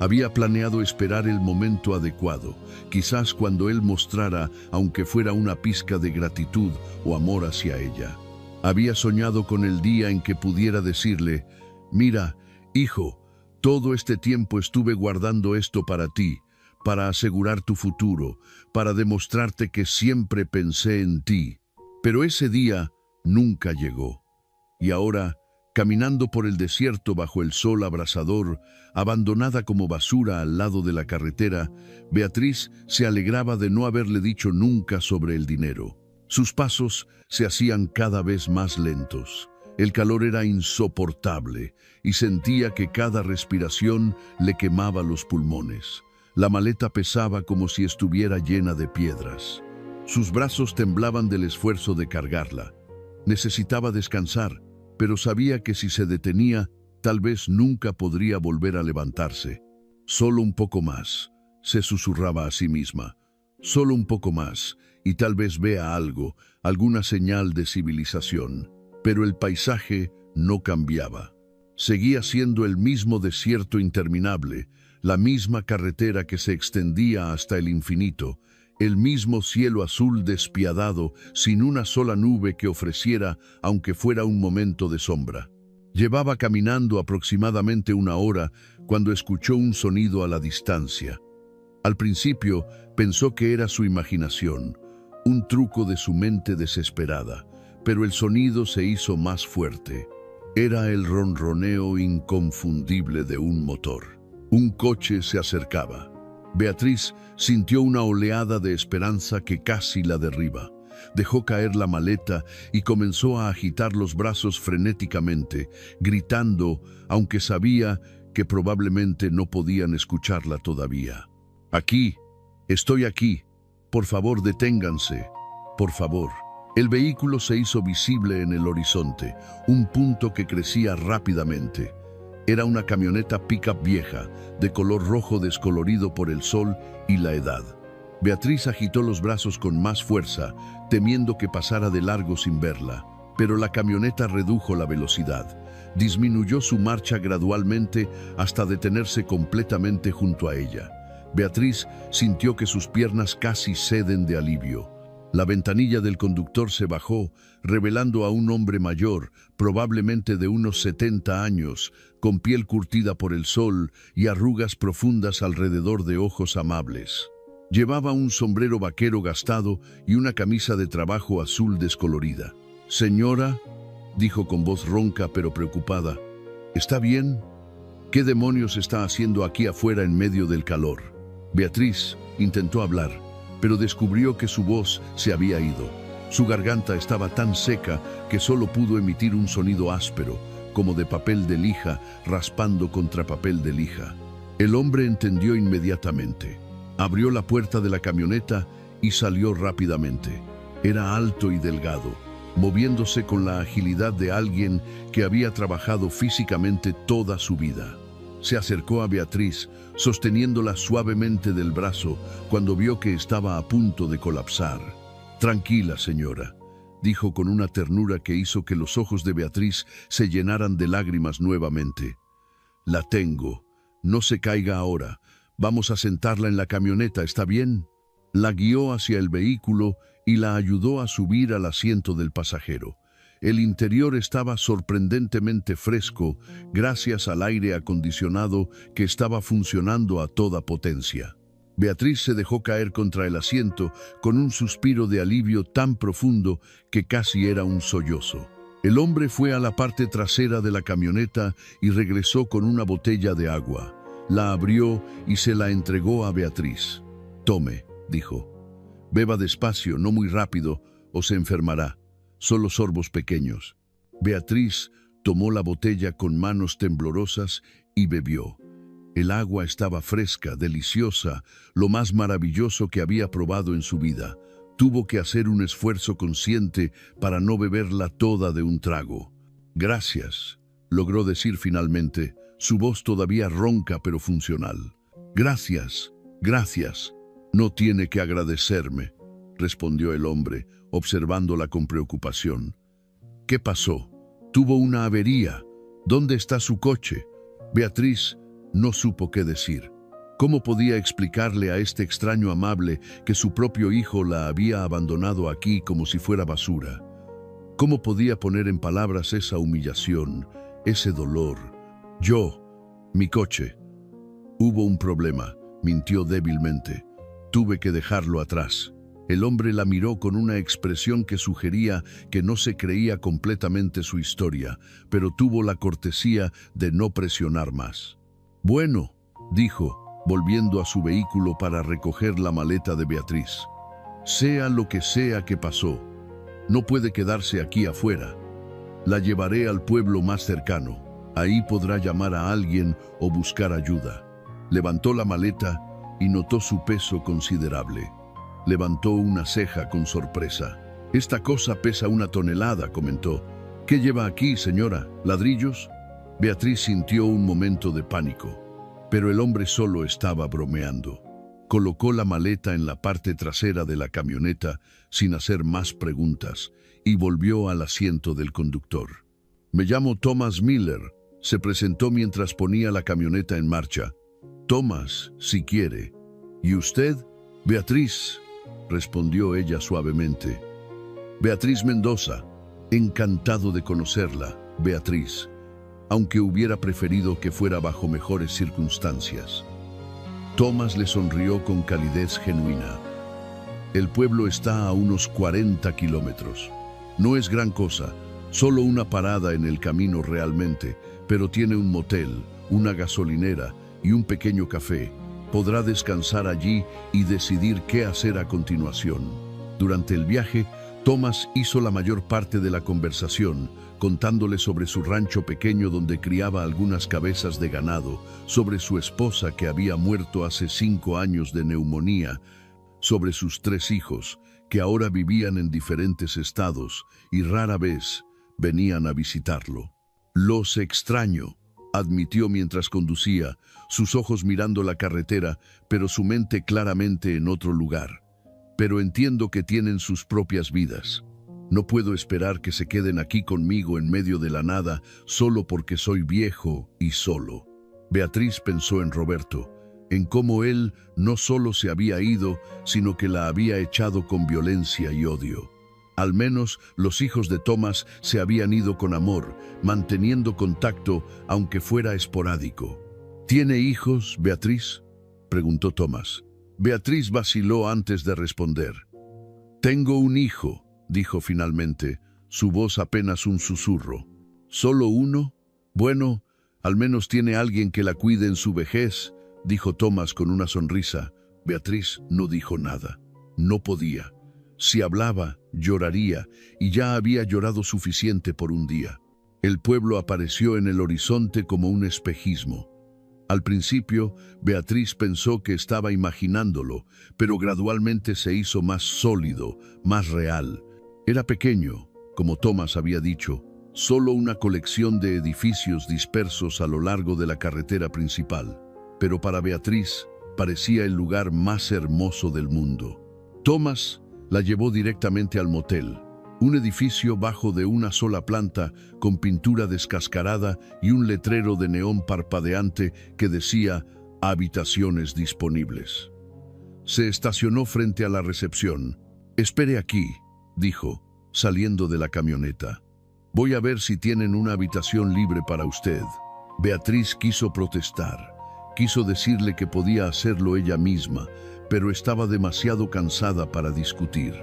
Había planeado esperar el momento adecuado, quizás cuando él mostrara, aunque fuera una pizca de gratitud o amor hacia ella. Había soñado con el día en que pudiera decirle: «Mira, hijo, todo este tiempo estuve guardando esto para ti, para asegurar tu futuro, para demostrarte que siempre pensé en ti». Pero ese día nunca llegó. Y ahora, caminando por el desierto bajo el sol abrasador, abandonada como basura al lado de la carretera, Beatriz se alegraba de no haberle dicho nunca sobre el dinero. Sus pasos se hacían cada vez más lentos. El calor era insoportable y sentía que cada respiración le quemaba los pulmones. La maleta pesaba como si estuviera llena de piedras. Sus brazos temblaban del esfuerzo de cargarla. Necesitaba descansar, pero sabía que si se detenía, tal vez nunca podría volver a levantarse. «Solo un poco más», se susurraba a sí misma. «Solo un poco más, y tal vez vea algo, alguna señal de civilización». Pero el paisaje no cambiaba. Seguía siendo el mismo desierto interminable, la misma carretera que se extendía hasta el infinito, el mismo cielo azul despiadado, sin una sola nube que ofreciera, aunque fuera un momento de sombra. Llevaba caminando aproximadamente 1 hora cuando escuchó un sonido a la distancia. Al principio pensó que era su imaginación, un truco de su mente desesperada, pero el sonido se hizo más fuerte. Era el ronroneo inconfundible de un motor. Un coche se acercaba. Beatriz sintió una oleada de esperanza que casi la derriba. Dejó caer la maleta y comenzó a agitar los brazos frenéticamente, gritando, aunque sabía que probablemente no podían escucharla todavía. «Aquí, estoy aquí. Por favor, deténganse. Por favor». El vehículo se hizo visible en el horizonte, un punto que crecía rápidamente. Era una camioneta pick-up vieja, de color rojo descolorido por el sol y la edad. Beatriz agitó los brazos con más fuerza, temiendo que pasara de largo sin verla, pero la camioneta redujo la velocidad. Disminuyó su marcha gradualmente hasta detenerse completamente junto a ella. Beatriz sintió que sus piernas casi ceden de alivio. La ventanilla del conductor se bajó, revelando a un hombre mayor, probablemente de unos 70 años, con piel curtida por el sol y arrugas profundas alrededor de ojos amables. Llevaba un sombrero vaquero gastado y una camisa de trabajo azul descolorida. «Señora», dijo con voz ronca pero preocupada, «¿está bien? ¿Qué demonios está haciendo aquí afuera en medio del calor?» Beatriz intentó hablar, pero descubrió que su voz se había ido. Su garganta estaba tan seca que solo pudo emitir un sonido áspero, como de papel de lija raspando contra papel de lija. El hombre entendió inmediatamente. Abrió la puerta de la camioneta y salió rápidamente. Era alto y delgado, moviéndose con la agilidad de alguien que había trabajado físicamente toda su vida. Se acercó a Beatriz, sosteniéndola suavemente del brazo cuando vio que estaba a punto de colapsar. «Tranquila, señora», dijo con una ternura que hizo que los ojos de Beatriz se llenaran de lágrimas nuevamente. «La tengo. No se caiga ahora. Vamos a sentarla en la camioneta, ¿está bien?» La guió hacia el vehículo y la ayudó a subir al asiento del pasajero. El interior estaba sorprendentemente fresco gracias al aire acondicionado que estaba funcionando a toda potencia. Beatriz se dejó caer contra el asiento con un suspiro de alivio tan profundo que casi era un sollozo. El hombre fue a la parte trasera de la camioneta y regresó con una botella de agua. La abrió y se la entregó a Beatriz. «Tome», dijo. «Beba despacio, no muy rápido, o se enfermará. Solo sorbos pequeños». Beatriz tomó la botella con manos temblorosas y bebió. El agua estaba fresca, deliciosa, lo más maravilloso que había probado en su vida. Tuvo que hacer un esfuerzo consciente para no beberla toda de un trago. «Gracias», logró decir finalmente, su voz todavía ronca pero funcional. «Gracias, gracias». «No tiene que agradecerme», respondió el hombre, observándola con preocupación. «¿Qué pasó? Tuvo una avería. ¿Dónde está su coche?» Beatriz no supo qué decir. ¿Cómo podía explicarle a este extraño amable que su propio hijo la había abandonado aquí como si fuera basura? ¿Cómo podía poner en palabras esa humillación, ese dolor? Mi coche. Hubo un problema», mintió débilmente. «Tuve que dejarlo atrás». El hombre la miró con una expresión que sugería que no se creía completamente su historia, pero tuvo la cortesía de no presionar más. «Bueno», dijo, volviendo a su vehículo para recoger la maleta de Beatriz. «Sea lo que sea que pasó, no puede quedarse aquí afuera. La llevaré al pueblo más cercano. Ahí podrá llamar a alguien o buscar ayuda». Levantó la maleta y notó su peso considerable. Levantó una ceja con sorpresa. «Esta cosa pesa 1 tonelada», comentó. «¿Qué lleva aquí, señora? ¿Ladrillos?» Beatriz sintió un momento de pánico, pero el hombre solo estaba bromeando. Colocó la maleta en la parte trasera de la camioneta sin hacer más preguntas y volvió al asiento del conductor. «Me llamo Thomas Miller», se presentó mientras ponía la camioneta en marcha. Tomás, si quiere. ¿Y usted? Beatriz, respondió ella suavemente. Beatriz Mendoza. Encantado de conocerla, Beatriz, aunque hubiera preferido que fuera bajo mejores circunstancias. Tomás le sonrió con calidez genuina. El pueblo está a unos 40 kilómetros. No es gran cosa, solo una parada en el camino realmente, pero tiene un motel, una gasolinera y un pequeño café. Podrá descansar allí y decidir qué hacer a continuación. Durante el viaje, Tomás hizo la mayor parte de la conversación, contándole sobre su rancho pequeño donde criaba algunas cabezas de ganado, sobre su esposa que había muerto hace 5 años de neumonía, sobre sus 3 hijos, que ahora vivían en diferentes estados y rara vez venían a visitarlo. Los extraño, admitió mientras conducía, sus ojos mirando la carretera, pero su mente claramente en otro lugar. Pero entiendo que tienen sus propias vidas. No puedo esperar que se queden aquí conmigo en medio de la nada solo porque soy viejo y solo. Beatriz pensó en Roberto, en cómo él no solo se había ido, sino que la había echado con violencia y odio. Al menos los hijos de Tomás se habían ido con amor, manteniendo contacto aunque fuera esporádico. ¿Tiene hijos, Beatriz?, preguntó Tomás. Beatriz vaciló antes de responder. Tengo un hijo, dijo finalmente, su voz apenas un susurro. ¿Solo uno? Bueno, al menos tiene alguien que la cuide en su vejez, dijo Tomás con una sonrisa. Beatriz no dijo nada. No podía. Si hablaba, lloraría, y ya había llorado suficiente por un día. El pueblo apareció en el horizonte como un espejismo. Al principio, Beatriz pensó que estaba imaginándolo, pero gradualmente se hizo más sólido, más real. Era pequeño, como Tomás había dicho, solo una colección de edificios dispersos a lo largo de la carretera principal. Pero para Beatriz parecía el lugar más hermoso del mundo. Tomás la llevó directamente al motel, un edificio bajo de una sola planta con pintura descascarada y un letrero de neón parpadeante que decía habitaciones disponibles. Se estacionó frente a la recepción. Espere aquí, dijo, saliendo de la camioneta. Voy a ver si tienen una habitación libre para usted. Beatriz quiso protestar. Quiso decirle que podía hacerlo ella misma, pero estaba demasiado cansada para discutir.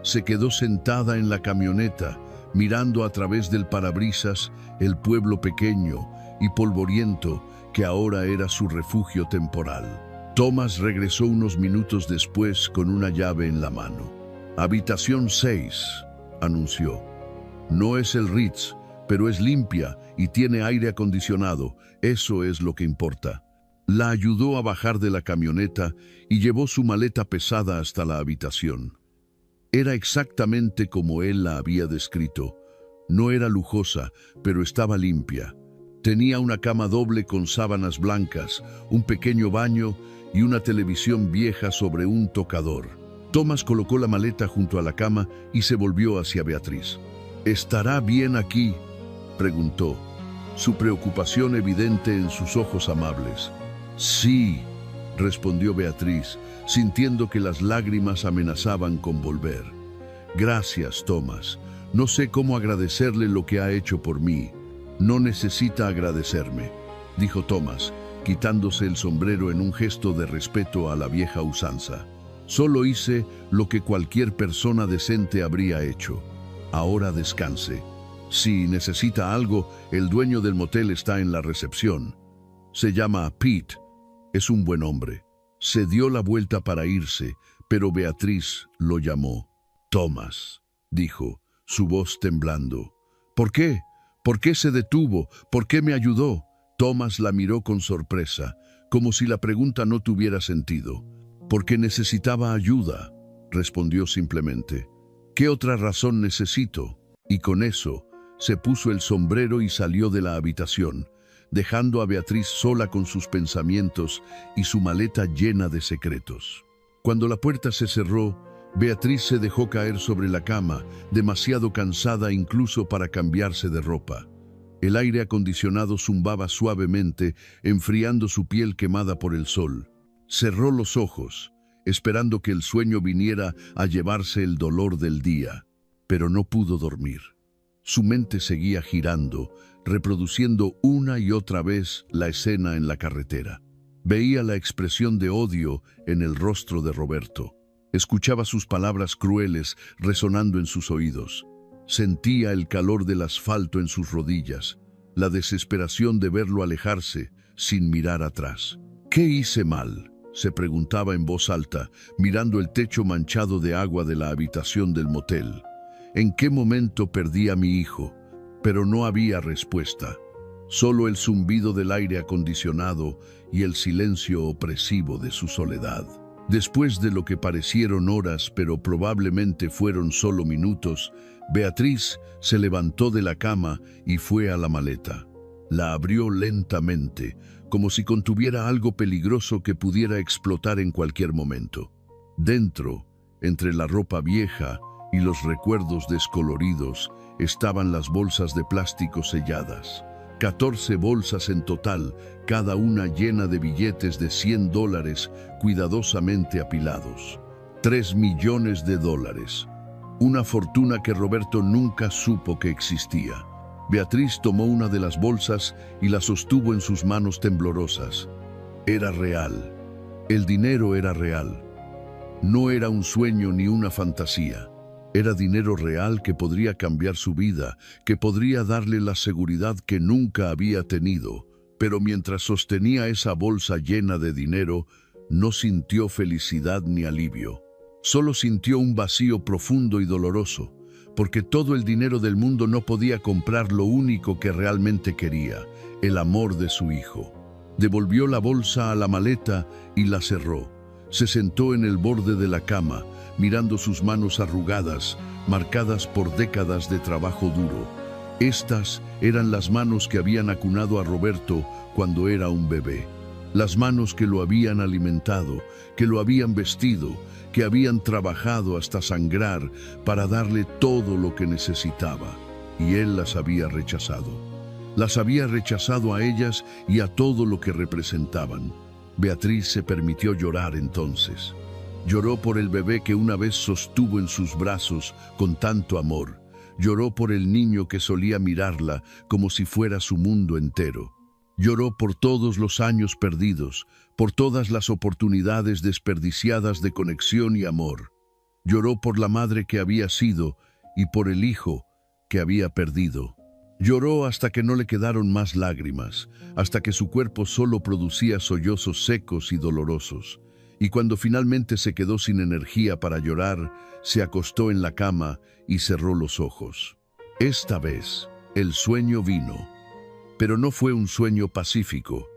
Se quedó sentada en la camioneta, mirando a través del parabrisas el pueblo pequeño y polvoriento que ahora era su refugio temporal. Tomás regresó unos minutos después con una llave en la mano. Habitación 6, anunció. No es el Ritz, pero es limpia y tiene aire acondicionado. Eso es lo que importa. La ayudó a bajar de la camioneta y llevó su maleta pesada hasta la habitación. Era exactamente como él la había descrito. No era lujosa, pero estaba limpia. Tenía una cama doble con sábanas blancas, un pequeño baño y una televisión vieja sobre un tocador. Tomás colocó la maleta junto a la cama y se volvió hacia Beatriz. ¿Estará bien aquí?, preguntó, su preocupación evidente en sus ojos amables. Sí, respondió Beatriz, sintiendo que las lágrimas amenazaban con volver. Gracias, Tomás. No sé cómo agradecerle lo que ha hecho por mí. No necesita agradecerme, dijo Tomás, quitándose el sombrero en un gesto de respeto a la vieja usanza. Solo hice lo que cualquier persona decente habría hecho. Ahora descanse. Si necesita algo, el dueño del motel está en la recepción. Se llama Pete. Es un buen hombre. Se dio la vuelta para irse, pero Beatriz lo llamó. Tomás, dijo, su voz temblando. ¿Por qué? ¿Por qué se detuvo? ¿Por qué me ayudó? Tomás la miró con sorpresa, como si la pregunta no tuviera sentido. Porque necesitaba ayuda, respondió simplemente. ¿Qué otra razón necesito? Y con eso, se puso el sombrero y salió de la habitación, dejando a Beatriz sola con sus pensamientos y su maleta llena de secretos. Cuando la puerta se cerró, Beatriz se dejó caer sobre la cama, demasiado cansada incluso para cambiarse de ropa. El aire acondicionado zumbaba suavemente, enfriando su piel quemada por el sol. Cerró los ojos, esperando que el sueño viniera a llevarse el dolor del día, pero no pudo dormir. Su mente seguía girando, reproduciendo una y otra vez la escena en la carretera. Veía la expresión de odio en el rostro de Roberto. Escuchaba sus palabras crueles resonando en sus oídos. Sentía el calor del asfalto en sus rodillas, la desesperación de verlo alejarse sin mirar atrás. ¿Qué hice mal?, se preguntaba en voz alta, mirando el techo manchado de agua de la habitación del motel. ¿En qué momento perdí a mi hijo? Pero no había respuesta. Solo el zumbido del aire acondicionado y el silencio opresivo de su soledad. Después de lo que parecieron horas, pero probablemente fueron solo minutos, Beatriz se levantó de la cama y fue a la maleta. La abrió lentamente, como si contuviera algo peligroso que pudiera explotar en cualquier momento. Dentro, entre la ropa vieja y los recuerdos descoloridos, estaban las bolsas de plástico selladas. 14 bolsas en total, cada una llena de billetes de $100 cuidadosamente apilados. $3 millones. Una fortuna que Roberto nunca supo que existía. Beatriz tomó una de las bolsas y la sostuvo en sus manos temblorosas. Era real. El dinero era real. No era un sueño ni una fantasía. Era dinero real que podría cambiar su vida, que podría darle la seguridad que nunca había tenido. Pero mientras sostenía esa bolsa llena de dinero, no sintió felicidad ni alivio. Solo sintió un vacío profundo y doloroso, porque todo el dinero del mundo no podía comprar lo único que realmente quería, el amor de su hijo. Devolvió la bolsa a la maleta y la cerró. Se sentó en el borde de la cama, mirando sus manos arrugadas, marcadas por décadas de trabajo duro. Estas eran las manos que habían acunado a Roberto cuando era un bebé. Las manos que lo habían alimentado, que lo habían vestido, que habían trabajado hasta sangrar para darle todo lo que necesitaba. Y él las había rechazado. Las había rechazado a ellas y a todo lo que representaban. Beatriz se permitió llorar entonces. Lloró por el bebé que una vez sostuvo en sus brazos con tanto amor. Lloró por el niño que solía mirarla como si fuera su mundo entero. Lloró por todos los años perdidos, por todas las oportunidades desperdiciadas de conexión y amor. Lloró por la madre que había sido y por el hijo que había perdido. Lloró hasta que no le quedaron más lágrimas, hasta que su cuerpo solo producía sollozos secos y dolorosos. Y cuando finalmente se quedó sin energía para llorar, se acostó en la cama y cerró los ojos. Esta vez, el sueño vino. Pero no fue un sueño pacífico.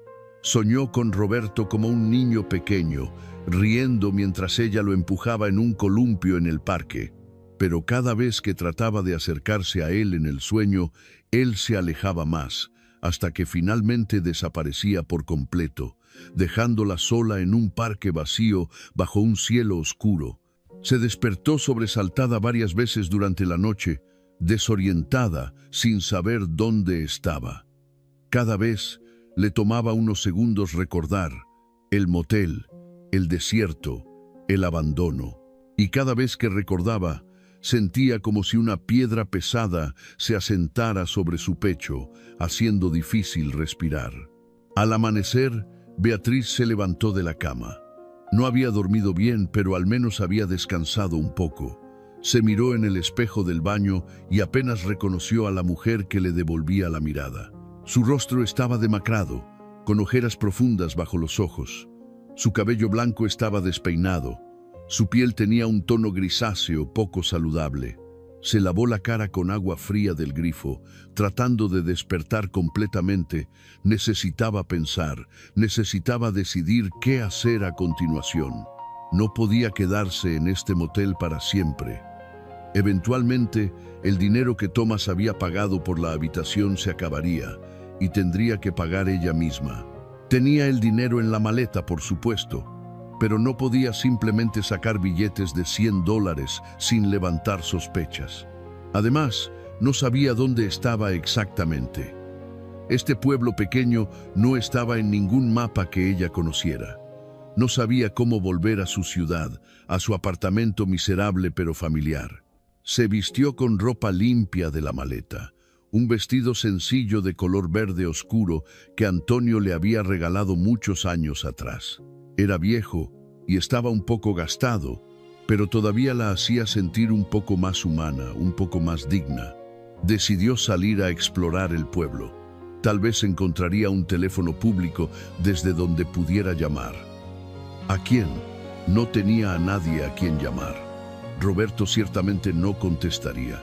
Soñó con Roberto como un niño pequeño, riendo mientras ella lo empujaba en un columpio en el parque. Pero cada vez que trataba de acercarse a él en el sueño, él se alejaba más, hasta que finalmente desaparecía por completo, dejándola sola en un parque vacío bajo un cielo oscuro. Se despertó sobresaltada varias veces durante la noche, desorientada, sin saber dónde estaba. Cada vez le tomaba unos segundos recordar el motel, el desierto, el abandono. Y cada vez que recordaba, sentía como si una piedra pesada se asentara sobre su pecho, haciendo difícil respirar. Al amanecer, Beatriz se levantó de la cama. No había dormido bien, pero al menos había descansado un poco. Se miró en el espejo del baño y apenas reconoció a la mujer que le devolvía la mirada. Su rostro estaba demacrado, con ojeras profundas bajo los ojos. Su cabello blanco estaba despeinado. Su piel tenía un tono grisáceo poco saludable. Se lavó la cara con agua fría del grifo, tratando de despertar completamente. Necesitaba pensar, necesitaba decidir qué hacer a continuación. No podía quedarse en este motel para siempre. Eventualmente, el dinero que Thomas había pagado por la habitación se acabaría y tendría que pagar ella misma. Tenía el dinero en la maleta, por supuesto, pero no podía simplemente sacar billetes de $100 sin levantar sospechas. Además, no sabía dónde estaba exactamente. Este pueblo pequeño no estaba en ningún mapa que ella conociera. No sabía cómo volver a su ciudad, a su apartamento miserable pero familiar. Se vistió con ropa limpia de la maleta, un vestido sencillo de color verde oscuro que Antonio le había regalado muchos años atrás. Era viejo y estaba un poco gastado, pero todavía la hacía sentir un poco más humana, un poco más digna. Decidió salir a explorar el pueblo. Tal vez encontraría un teléfono público desde donde pudiera llamar. ¿A quién? No tenía a nadie a quien llamar. Roberto ciertamente no contestaría.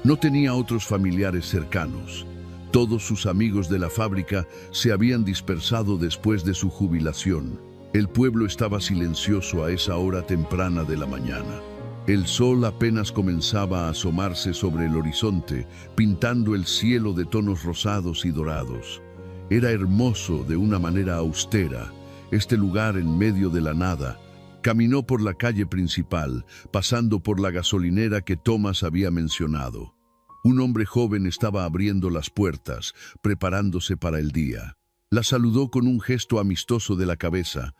No tenía otros familiares cercanos. Todos sus amigos de la fábrica se habían dispersado después de su jubilación. El pueblo estaba silencioso a esa hora temprana de la mañana. El sol apenas comenzaba a asomarse sobre el horizonte, pintando el cielo de tonos rosados y dorados. Era hermoso de una manera austera, este lugar en medio de la nada. Caminó por la calle principal, pasando por la gasolinera que Thomas había mencionado. Un hombre joven estaba abriendo las puertas, preparándose para el día. La saludó con un gesto amistoso de la cabeza,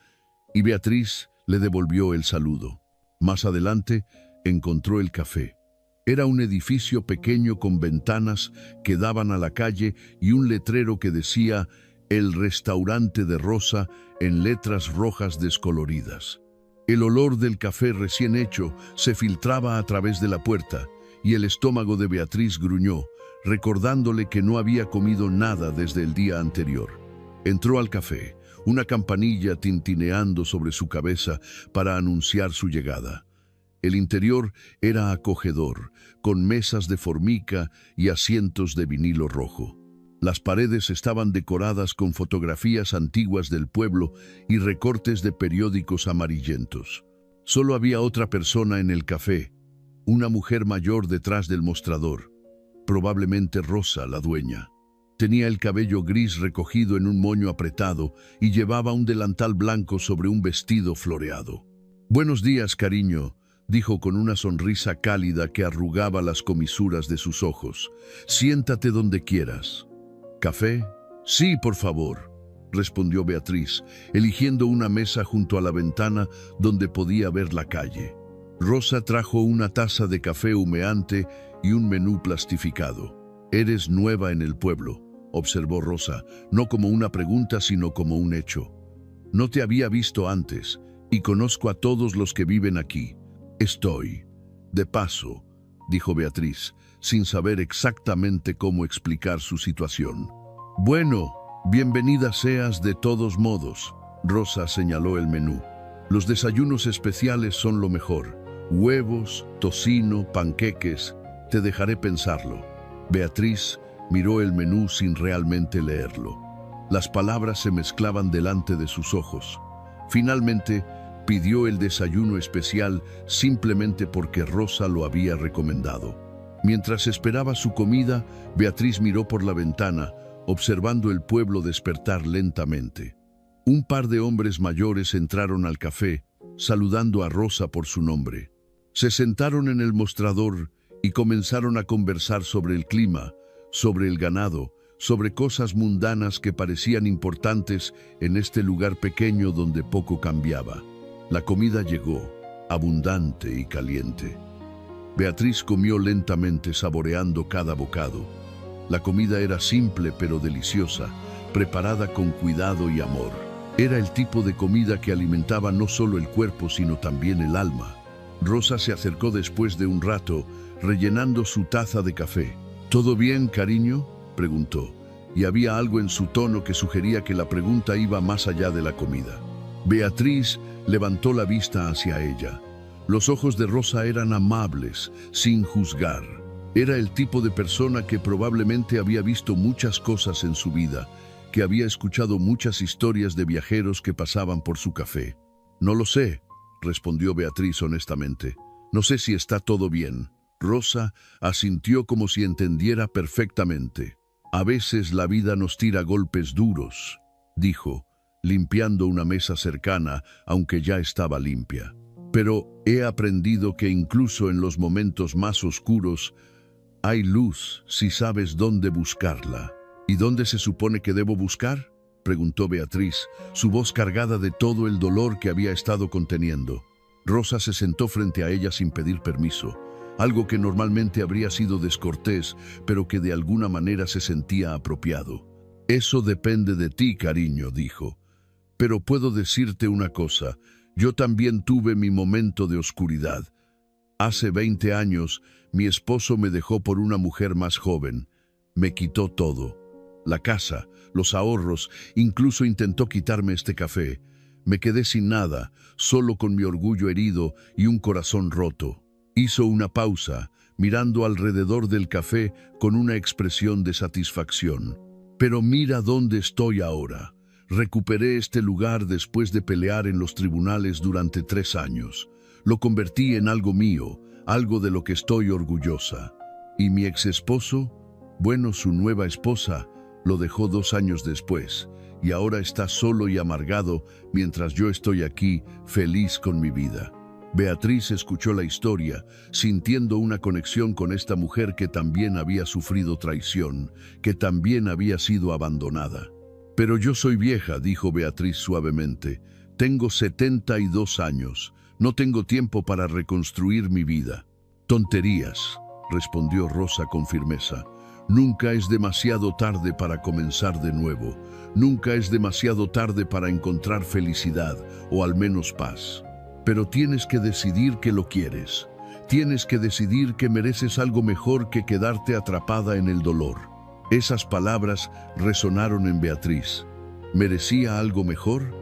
y Beatriz le devolvió el saludo. Más adelante, encontró el café. Era un edificio pequeño con ventanas que daban a la calle y un letrero que decía «El restaurante de Rosa» en letras rojas descoloridas. El olor del café recién hecho se filtraba a través de la puerta y el estómago de Beatriz gruñó, recordándole que no había comido nada desde el día anterior. Entró al café, una campanilla tintineando sobre su cabeza para anunciar su llegada. El interior era acogedor, con mesas de formica y asientos de vinilo rojo. Las paredes estaban decoradas con fotografías antiguas del pueblo y recortes de periódicos amarillentos. Solo había otra persona en el café, una mujer mayor detrás del mostrador, probablemente Rosa, la dueña. Tenía el cabello gris recogido en un moño apretado y llevaba un delantal blanco sobre un vestido floreado. «Buenos días, cariño», dijo con una sonrisa cálida que arrugaba las comisuras de sus ojos. «Siéntate donde quieras». «¿Café?» «Sí, por favor», respondió Beatriz, eligiendo una mesa junto a la ventana donde podía ver la calle. Rosa trajo una taza de café humeante y un menú plastificado. «Eres nueva en el pueblo», observó Rosa, no como una pregunta sino como un hecho. «No te había visto antes y conozco a todos los que viven aquí. Estoy de paso», dijo Beatriz, sin saber exactamente cómo explicar su situación. «Bueno, bienvenida seas de todos modos», Rosa señaló el menú. «Los desayunos especiales son lo mejor. Huevos, tocino, panqueques. Te dejaré pensarlo». Beatriz miró el menú sin realmente leerlo. Las palabras se mezclaban delante de sus ojos. Finalmente, pidió el desayuno especial simplemente porque Rosa lo había recomendado. Mientras esperaba su comida, Beatriz miró por la ventana, observando el pueblo despertar lentamente. Un par de hombres mayores entraron al café, saludando a Rosa por su nombre. Se sentaron en el mostrador y comenzaron a conversar sobre el clima, sobre el ganado, sobre cosas mundanas que parecían importantes en este lugar pequeño donde poco cambiaba. La comida llegó, abundante y caliente. Beatriz comió lentamente, saboreando cada bocado. La comida era simple pero deliciosa, preparada con cuidado y amor. Era el tipo de comida que alimentaba no solo el cuerpo, sino también el alma. Rosa se acercó después de un rato, rellenando su taza de café. «¿Todo bien, cariño?», preguntó, y había algo en su tono que sugería que la pregunta iba más allá de la comida. Beatriz levantó la vista hacia ella. Los ojos de Rosa eran amables, sin juzgar. Era el tipo de persona que probablemente había visto muchas cosas en su vida, que había escuchado muchas historias de viajeros que pasaban por su café. «No lo sé», respondió Beatriz honestamente. «No sé si está todo bien». Rosa asintió como si entendiera perfectamente. «A veces la vida nos tira golpes duros», dijo, limpiando una mesa cercana, aunque ya estaba limpia. «Pero he aprendido que incluso en los momentos más oscuros hay luz si sabes dónde buscarla». ¿Y dónde se supone que debo buscar?, preguntó Beatriz, su voz cargada de todo el dolor que había estado conteniendo. Rosa se sentó frente a ella sin pedir permiso, algo que normalmente habría sido descortés, pero que de alguna manera se sentía apropiado. «Eso depende de ti, cariño», dijo. «Pero puedo decirte una cosa, yo también tuve mi momento de oscuridad. Hace 20 años, mi esposo me dejó por una mujer más joven. Me quitó todo. La casa, los ahorros, incluso intentó quitarme este café. Me quedé sin nada, solo con mi orgullo herido y un corazón roto». Hizo una pausa, mirando alrededor del café con una expresión de satisfacción. «Pero mira dónde estoy ahora. Recuperé este lugar después de pelear en los tribunales durante 3 años. Lo convertí en algo mío, algo de lo que estoy orgullosa. Y mi ex esposo, bueno, su nueva esposa, lo dejó 2 años después, y ahora está solo y amargado mientras yo estoy aquí, feliz con mi vida». Beatriz escuchó la historia, sintiendo una conexión con esta mujer que también había sufrido traición, que también había sido abandonada. «Pero yo soy vieja», dijo Beatriz suavemente. «Tengo 72 años. No tengo tiempo para reconstruir mi vida». «Tonterías», respondió Rosa con firmeza. «Nunca es demasiado tarde para comenzar de nuevo. Nunca es demasiado tarde para encontrar felicidad, o al menos paz. Pero tienes que decidir que lo quieres. Tienes que decidir que mereces algo mejor que quedarte atrapada en el dolor». Esas palabras resonaron en Beatriz. ¿Merecía algo mejor?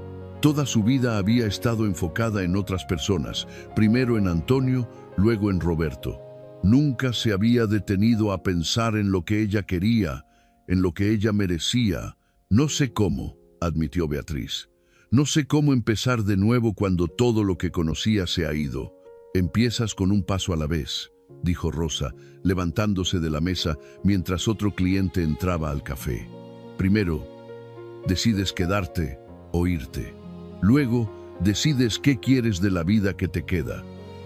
Toda su vida había estado enfocada en otras personas, primero en Antonio, luego en Roberto. Nunca se había detenido a pensar en lo que ella quería, en lo que ella merecía. «No sé cómo», admitió Beatriz. «No sé cómo empezar de nuevo cuando todo lo que conocía se ha ido». «Empiezas con un paso a la vez», dijo Rosa, levantándose de la mesa mientras otro cliente entraba al café. «Primero, decides quedarte o irte. Luego, decides qué quieres de la vida que te queda.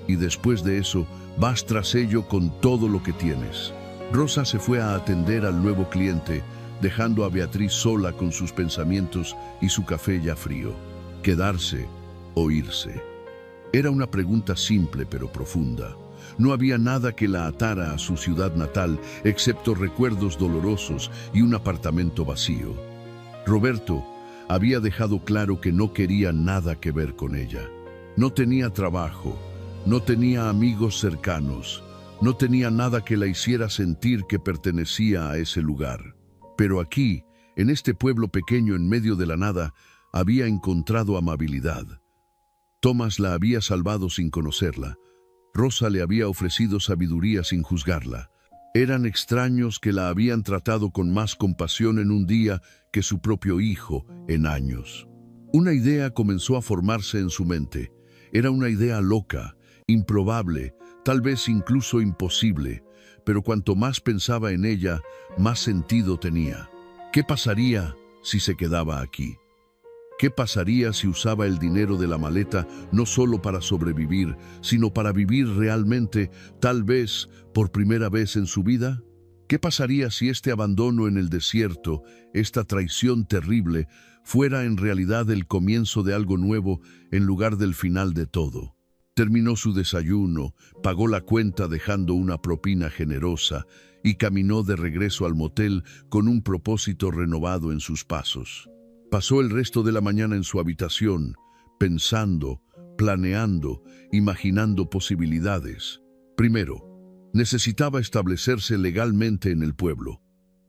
Y después de eso, vas tras ello con todo lo que tienes». Rosa se fue a atender al nuevo cliente, dejando a Beatriz sola con sus pensamientos y su café ya frío. ¿Quedarse o irse? Era una pregunta simple pero profunda. No había nada que la atara a su ciudad natal, excepto recuerdos dolorosos y un apartamento vacío. Roberto había dejado claro que no quería nada que ver con ella. No tenía trabajo, no tenía amigos cercanos, no tenía nada que la hiciera sentir que pertenecía a ese lugar. Pero aquí, en este pueblo pequeño en medio de la nada, había encontrado amabilidad. Thomas la había salvado sin conocerla. Rosa le había ofrecido sabiduría sin juzgarla. Eran extraños que la habían tratado con más compasión en un día que su propio hijo en años. Una idea comenzó a formarse en su mente. Era una idea loca, improbable, tal vez incluso imposible, pero cuanto más pensaba en ella, más sentido tenía. ¿Qué pasaría si se quedaba aquí? ¿Qué pasaría si usaba el dinero de la maleta no solo para sobrevivir, sino para vivir realmente, tal vez por primera vez en su vida? ¿Qué pasaría si este abandono en el desierto, esta traición terrible, fuera en realidad el comienzo de algo nuevo en lugar del final de todo? Terminó su desayuno, pagó la cuenta dejando una propina generosa y caminó de regreso al motel con un propósito renovado en sus pasos. Pasó el resto de la mañana en su habitación, pensando, planeando, imaginando posibilidades. Primero, necesitaba establecerse legalmente en el pueblo.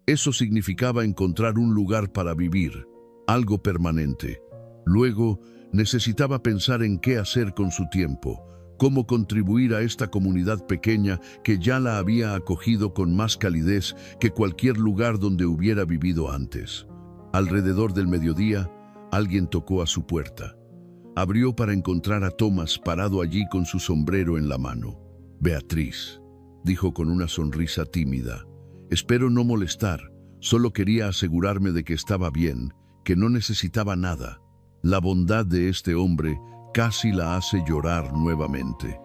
Eso significaba encontrar un lugar para vivir, algo permanente. Luego, necesitaba pensar en qué hacer con su tiempo, cómo contribuir a esta comunidad pequeña que ya la había acogido con más calidez que cualquier lugar donde hubiera vivido antes. Alrededor del mediodía, alguien tocó a su puerta. Abrió para encontrar a Thomas parado allí con su sombrero en la mano. «Beatriz», dijo con una sonrisa tímida. «Espero no molestar, solo quería asegurarme de que estaba bien, que no necesitaba nada». La bondad de este hombre casi la hace llorar nuevamente.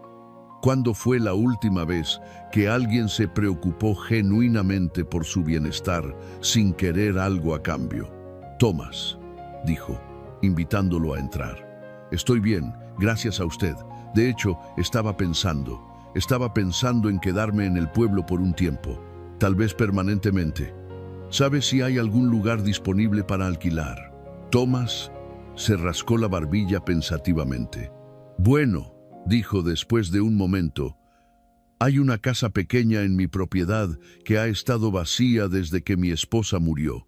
¿Cuándo fue la última vez que alguien se preocupó genuinamente por su bienestar sin querer algo a cambio? Thomas, dijo, invitándolo a entrar. Estoy bien, gracias a usted. De hecho, estaba pensando en quedarme en el pueblo por un tiempo, tal vez permanentemente. ¿Sabe si hay algún lugar disponible para alquilar? Thomas se rascó la barbilla pensativamente. Bueno, dijo después de un momento, hay una casa pequeña en mi propiedad que ha estado vacía desde que mi esposa murió.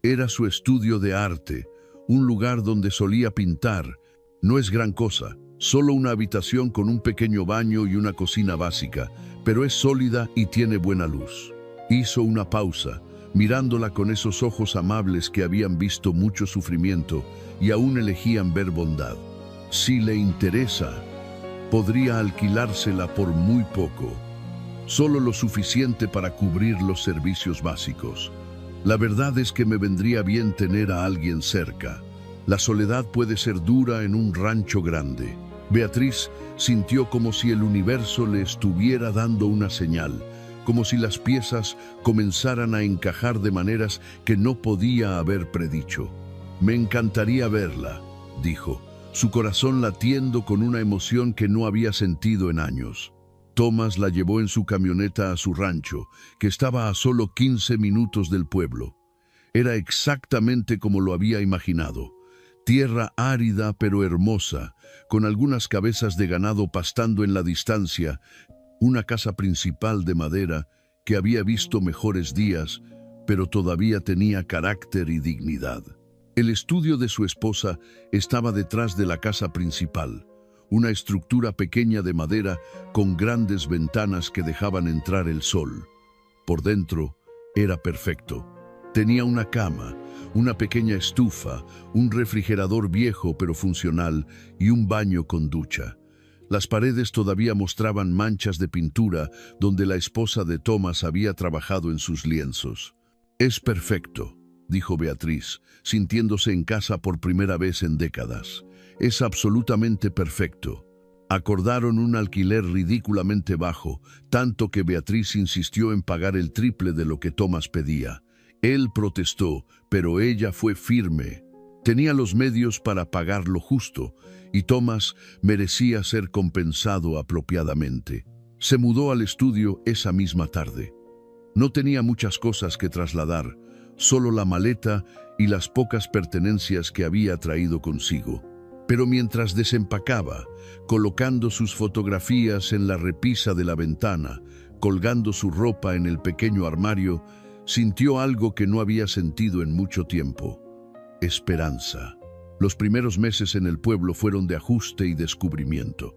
Era su estudio de arte, un lugar donde solía pintar. No es gran cosa, solo una habitación con un pequeño baño y una cocina básica, pero es sólida y tiene buena luz. Hizo una pausa, mirándola con esos ojos amables que habían visto mucho sufrimiento y aún elegían ver bondad. Si le interesa, podría alquilársela por muy poco, solo lo suficiente para cubrir los servicios básicos. La verdad es que me vendría bien tener a alguien cerca. La soledad puede ser dura en un rancho grande. Beatriz sintió como si el universo le estuviera dando una señal, como si las piezas comenzaran a encajar de maneras que no podía haber predicho. Me encantaría verla, dijo, su corazón latiendo con una emoción que no había sentido en años. Thomas la llevó en su camioneta a su rancho, que estaba a solo 15 minutos del pueblo. Era exactamente como lo había imaginado. Tierra árida pero hermosa, con algunas cabezas de ganado pastando en la distancia, una casa principal de madera que había visto mejores días, pero todavía tenía carácter y dignidad. El estudio de su esposa estaba detrás de la casa principal, una estructura pequeña de madera con grandes ventanas que dejaban entrar el sol. Por dentro era perfecto. Tenía una cama, una pequeña estufa, un refrigerador viejo pero funcional y un baño con ducha. Las paredes todavía mostraban manchas de pintura donde la esposa de Thomas había trabajado en sus lienzos. «Es perfecto», dijo Beatriz, sintiéndose en casa por primera vez en décadas. «Es absolutamente perfecto». Acordaron un alquiler ridículamente bajo, tanto que Beatriz insistió en pagar el triple de lo que Thomas pedía. Él protestó, pero ella fue firme. Tenía los medios para pagar lo justo, y Thomas merecía ser compensado apropiadamente. Se mudó al estudio esa misma tarde. No tenía muchas cosas que trasladar, solo la maleta y las pocas pertenencias que había traído consigo. Pero mientras desempacaba, colocando sus fotografías en la repisa de la ventana, colgando su ropa en el pequeño armario, sintió algo que no había sentido en mucho tiempo: esperanza. Los primeros meses en el pueblo fueron de ajuste y descubrimiento.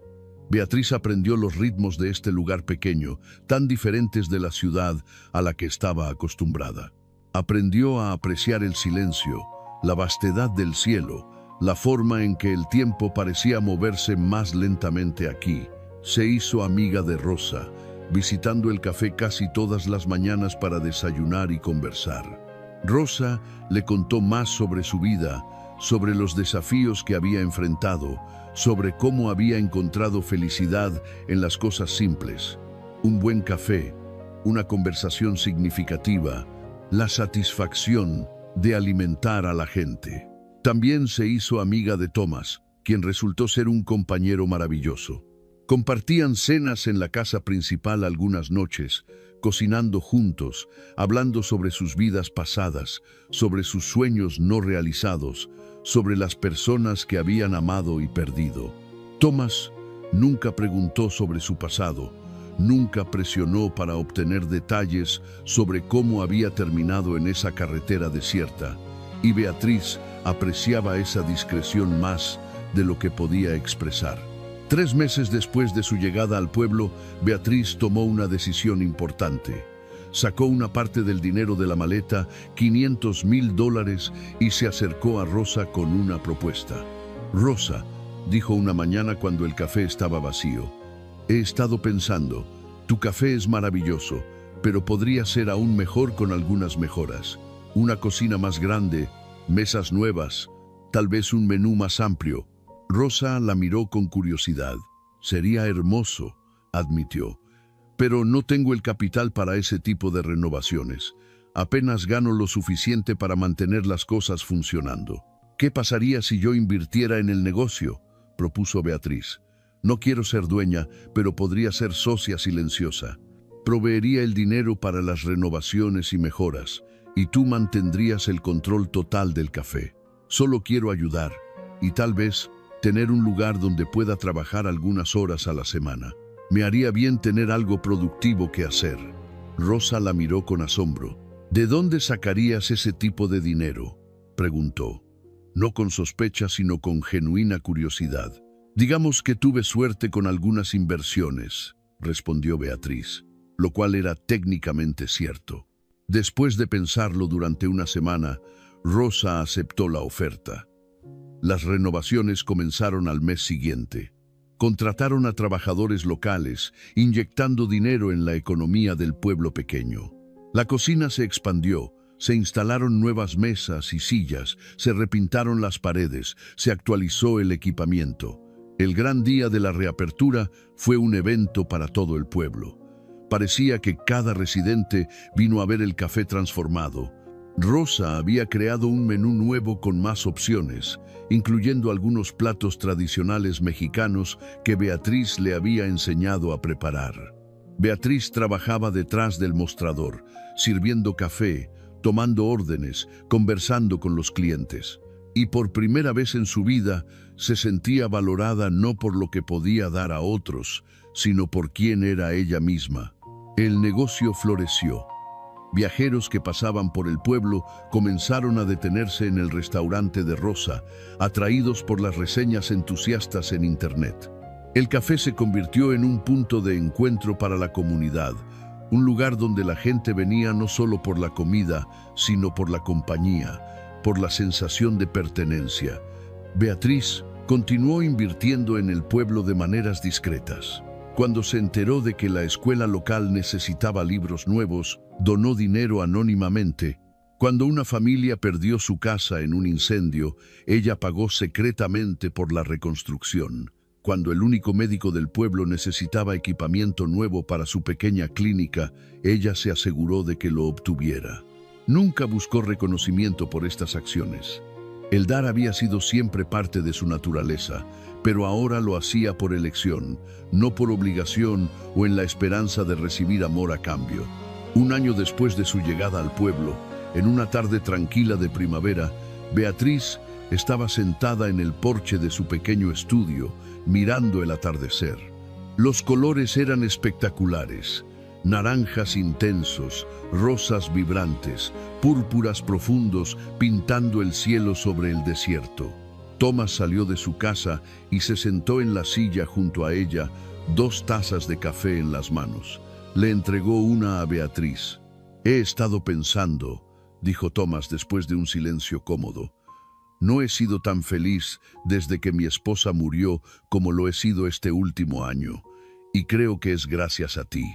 Beatriz aprendió los ritmos de este lugar pequeño, tan diferentes de la ciudad a la que estaba acostumbrada. Aprendió a apreciar el silencio, la vastedad del cielo, la forma en que el tiempo parecía moverse más lentamente aquí. Se hizo amiga de Rosa, visitando el café casi todas las mañanas para desayunar y conversar. Rosa le contó más sobre su vida, sobre los desafíos que había enfrentado, sobre cómo había encontrado felicidad en las cosas simples. Un buen café, una conversación significativa, la satisfacción de alimentar a la gente. También se hizo amiga de Thomas, quien resultó ser un compañero maravilloso. Compartían cenas en la casa principal algunas noches, cocinando juntos, hablando sobre sus vidas pasadas, sobre sus sueños no realizados, sobre las personas que habían amado y perdido. Thomas nunca preguntó sobre su pasado, nunca presionó para obtener detalles sobre cómo había terminado en esa carretera desierta, y Beatriz apreciaba esa discreción más de lo que podía expresar. 3 meses después de su llegada al pueblo, Beatriz tomó una decisión importante. Sacó una parte del dinero de la maleta, $500,000, y se acercó a Rosa con una propuesta. «Rosa», dijo una mañana cuando el café estaba vacío, «he estado pensando, tu café es maravilloso, pero podría ser aún mejor con algunas mejoras. Una cocina más grande, mesas nuevas, tal vez un menú más amplio». Rosa la miró con curiosidad. «Sería hermoso», admitió. Pero no tengo el capital para ese tipo de renovaciones. Apenas gano lo suficiente para mantener las cosas funcionando. ¿Qué pasaría si yo invirtiera en el negocio?, propuso Beatriz. No quiero ser dueña, pero podría ser socia silenciosa. Proveería el dinero para las renovaciones y mejoras, y tú mantendrías el control total del café. Solo quiero ayudar, y tal vez tener un lugar donde pueda trabajar algunas horas a la semana. Me haría bien tener algo productivo que hacer. Rosa la miró con asombro. ¿De dónde sacarías ese tipo de dinero?, preguntó. No con sospecha, sino con genuina curiosidad. Digamos que tuve suerte con algunas inversiones, respondió Beatriz, lo cual era técnicamente cierto. Después de pensarlo durante una semana, Rosa aceptó la oferta. Las renovaciones comenzaron al mes siguiente. Contrataron a trabajadores locales, inyectando dinero en la economía del pueblo pequeño. La cocina se expandió, se instalaron nuevas mesas y sillas, se repintaron las paredes, se actualizó el equipamiento. El gran día de la reapertura fue un evento para todo el pueblo. Parecía que cada residente vino a ver el café transformado. Rosa había creado un menú nuevo con más opciones, incluyendo algunos platos tradicionales mexicanos que Beatriz le había enseñado a preparar. Beatriz trabajaba detrás del mostrador, sirviendo café, tomando órdenes, conversando con los clientes. Y por primera vez en su vida se sentía valorada no por lo que podía dar a otros, sino por quién era ella misma. El negocio floreció. Viajeros que pasaban por el pueblo comenzaron a detenerse en el restaurante de Rosa, atraídos por las reseñas entusiastas en Internet. El café se convirtió en un punto de encuentro para la comunidad, un lugar donde la gente venía no solo por la comida, sino por la compañía, por la sensación de pertenencia. Beatriz continuó invirtiendo en el pueblo de maneras discretas. Cuando se enteró de que la escuela local necesitaba libros nuevos, donó dinero anónimamente. Cuando una familia perdió su casa en un incendio, ella pagó secretamente por la reconstrucción. Cuando el único médico del pueblo necesitaba equipamiento nuevo para su pequeña clínica, ella se aseguró de que lo obtuviera. Nunca buscó reconocimiento por estas acciones. El dar había sido siempre parte de su naturaleza, pero ahora lo hacía por elección, no por obligación o en la esperanza de recibir amor a cambio. Un año después de su llegada al pueblo, en una tarde tranquila de primavera, Beatriz estaba sentada en el porche de su pequeño estudio, mirando el atardecer. Los colores eran espectaculares: naranjas intensos, rosas vibrantes, púrpuras profundos pintando el cielo sobre el desierto. Thomas salió de su casa y se sentó en la silla junto a ella, 2 tazas de café en las manos. Le entregó una a Beatriz. «He estado pensando», dijo Thomas después de un silencio cómodo. «No he sido tan feliz desde que mi esposa murió como lo he sido este último año, y creo que es gracias a ti».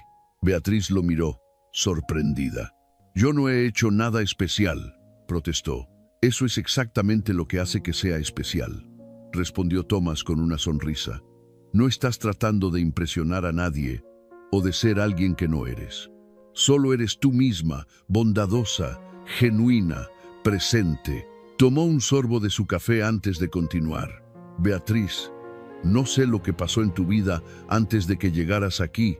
Beatriz lo miró, sorprendida. «Yo no he hecho nada especial», protestó. «Eso es exactamente lo que hace que sea especial», respondió Thomas con una sonrisa. «No estás tratando de impresionar a nadie o de ser alguien que no eres. Solo eres tú misma, bondadosa, genuina, presente». Tomó un sorbo de su café antes de continuar. «Beatriz, no sé lo que pasó en tu vida antes de que llegaras aquí.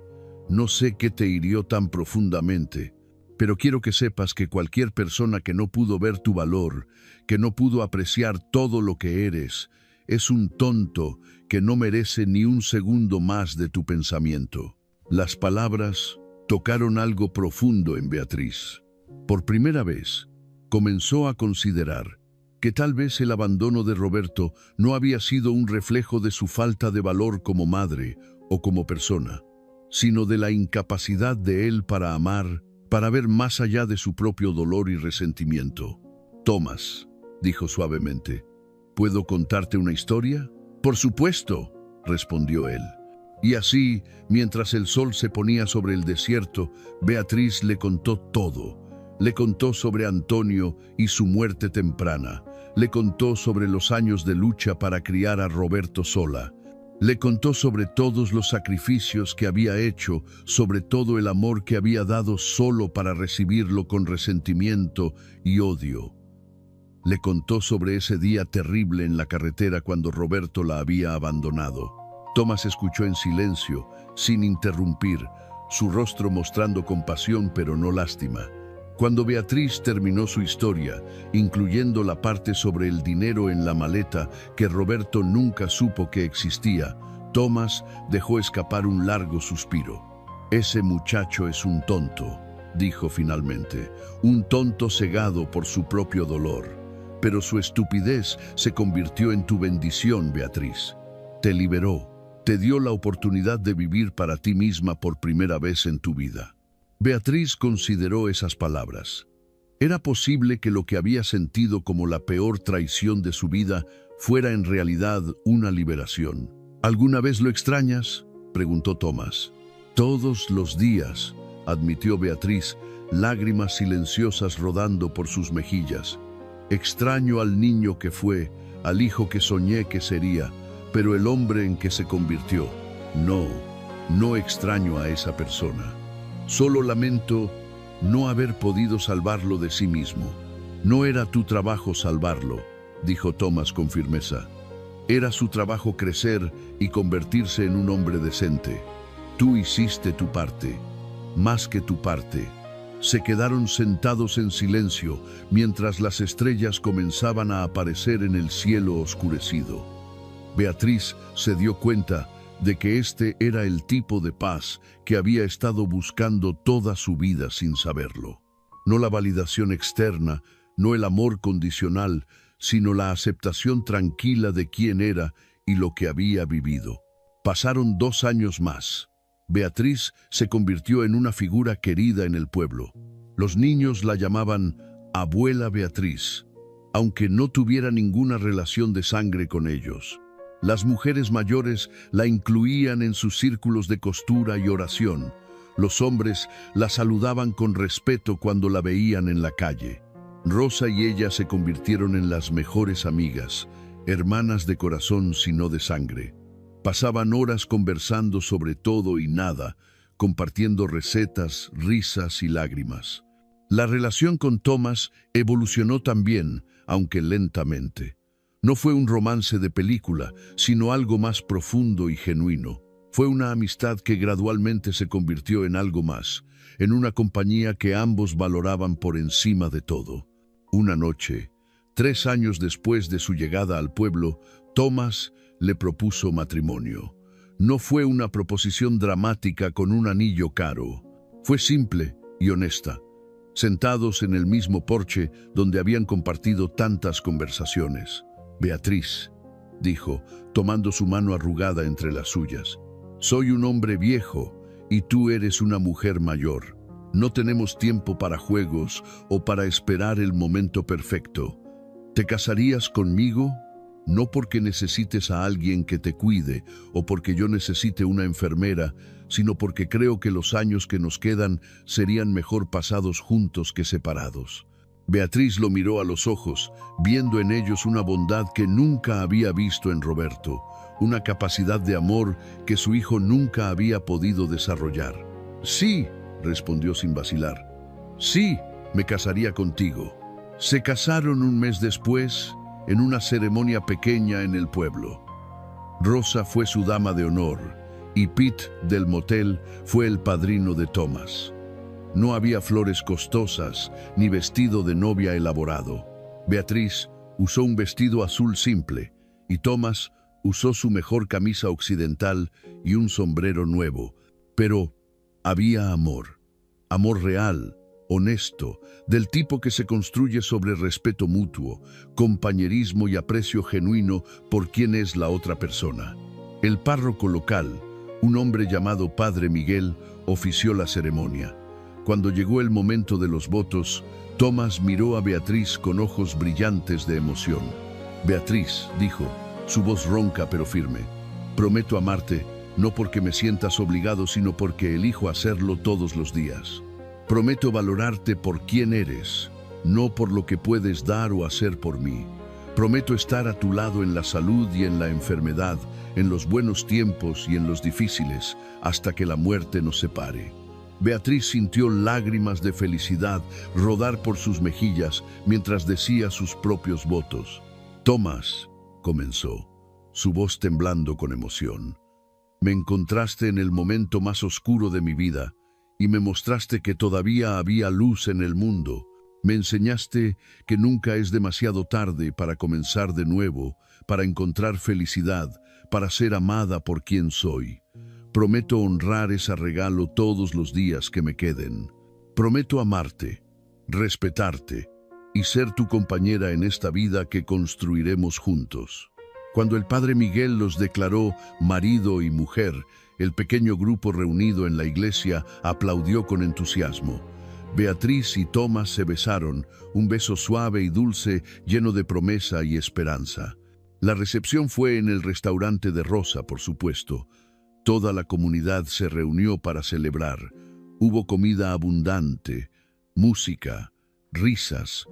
No sé qué te hirió tan profundamente. Pero quiero que sepas que cualquier persona que no pudo ver tu valor, que no pudo apreciar todo lo que eres, es un tonto que no merece ni un segundo más de tu pensamiento». Las palabras tocaron algo profundo en Beatriz. Por primera vez, comenzó a considerar que tal vez el abandono de Roberto no había sido un reflejo de su falta de valor como madre o como persona, sino de la incapacidad de él para amar, para ver más allá de su propio dolor y resentimiento. «Thomas», dijo suavemente, «¿puedo contarte una historia?» «Por supuesto», respondió él. Y así, mientras el sol se ponía sobre el desierto, Beatriz le contó todo. Le contó sobre Antonio y su muerte temprana. Le contó sobre los años de lucha para criar a Roberto sola. Le contó sobre todos los sacrificios que había hecho, sobre todo el amor que había dado solo para recibirlo con resentimiento y odio. Le contó sobre ese día terrible en la carretera cuando Roberto la había abandonado. Thomas escuchó en silencio, sin interrumpir, su rostro mostrando compasión pero no lástima. Cuando Beatriz terminó su historia, incluyendo la parte sobre el dinero en la maleta que Roberto nunca supo que existía, Thomas dejó escapar un largo suspiro. «Ese muchacho es un tonto», dijo finalmente, «un tonto cegado por su propio dolor. Pero su estupidez se convirtió en tu bendición, Beatriz. Te liberó, te dio la oportunidad de vivir para ti misma por primera vez en tu vida». Beatriz consideró esas palabras. ¿Era posible que lo que había sentido como la peor traición de su vida fuera en realidad una liberación? ¿Alguna vez lo extrañas?, preguntó Thomas. Todos los días, admitió Beatriz, lágrimas silenciosas rodando por sus mejillas. Extraño al niño que fue, al hijo que soñé que sería, pero el hombre en que se convirtió. No extraño a esa persona. Solo lamento no haber podido salvarlo de sí mismo. No era tu trabajo salvarlo, dijo Thomas con firmeza. Era su trabajo crecer y convertirse en un hombre decente. Tú hiciste tu parte, más que tu parte. Se quedaron sentados en silencio mientras las estrellas comenzaban a aparecer en el cielo oscurecido. Beatriz se dio cuenta de que este era el tipo de paz que había estado buscando toda su vida sin saberlo. No la validación externa, no el amor condicional, sino la aceptación tranquila de quién era y lo que había vivido. Pasaron 2 años más. Beatriz se convirtió en una figura querida en el pueblo. Los niños la llamaban Abuela Beatriz, aunque no tuviera ninguna relación de sangre con ellos. Las mujeres mayores la incluían en sus círculos de costura y oración. Los hombres la saludaban con respeto cuando la veían en la calle. Rosa y ella se convirtieron en las mejores amigas, hermanas de corazón sino de sangre. Pasaban horas conversando sobre todo y nada, compartiendo recetas, risas y lágrimas. La relación con Thomas evolucionó también, aunque lentamente. No fue un romance de película, sino algo más profundo y genuino. Fue una amistad que gradualmente se convirtió en algo más, en una compañía que ambos valoraban por encima de todo. Una noche, 3 años después de su llegada al pueblo, Thomas le propuso matrimonio. No fue una proposición dramática con un anillo caro. Fue simple y honesta. Sentados en el mismo porche donde habían compartido tantas conversaciones. «Beatriz», dijo, tomando su mano arrugada entre las suyas, «soy un hombre viejo y tú eres una mujer mayor. No tenemos tiempo para juegos o para esperar el momento perfecto. ¿Te casarías conmigo? No porque necesites a alguien que te cuide o porque yo necesite una enfermera, sino porque creo que los años que nos quedan serían mejor pasados juntos que separados». Beatriz lo miró a los ojos, viendo en ellos una bondad que nunca había visto en Roberto, una capacidad de amor que su hijo nunca había podido desarrollar. «Sí», respondió sin vacilar. «Sí, me casaría contigo». Se casaron un mes después, en una ceremonia pequeña en el pueblo. Rosa fue su dama de honor y Pete del motel fue el padrino de Thomas. No había flores costosas ni vestido de novia elaborado. Beatriz usó un vestido azul simple y Thomas usó su mejor camisa occidental y un sombrero nuevo. Pero había amor, amor real, honesto, del tipo que se construye sobre respeto mutuo, compañerismo y aprecio genuino por quien es la otra persona. El párroco local, un hombre llamado Padre Miguel, ofició la ceremonia. Cuando llegó el momento de los votos, Thomas miró a Beatriz con ojos brillantes de emoción. «Beatriz», dijo, su voz ronca pero firme, «prometo amarte, no porque me sientas obligado, sino porque elijo hacerlo todos los días. Prometo valorarte por quien eres, no por lo que puedes dar o hacer por mí. Prometo estar a tu lado en la salud y en la enfermedad, en los buenos tiempos y en los difíciles, hasta que la muerte nos separe. Beatriz sintió lágrimas de felicidad rodar por sus mejillas mientras decía sus propios votos. Tomás, comenzó, su voz temblando con emoción. Me encontraste en el momento más oscuro de mi vida y me mostraste que todavía había luz en el mundo. Me enseñaste que nunca es demasiado tarde para comenzar de nuevo, para encontrar felicidad, para ser amada por quien soy. Prometo honrar ese regalo todos los días que me queden. Prometo amarte, respetarte y ser tu compañera en esta vida que construiremos juntos. Cuando el padre Miguel los declaró marido y mujer, el pequeño grupo reunido en la iglesia aplaudió con entusiasmo. Beatriz y Tomás se besaron, un beso suave y dulce, lleno de promesa y esperanza. La recepción fue en el restaurante de Rosa, por supuesto. Toda la comunidad se reunió para celebrar. Hubo comida abundante, música, risas.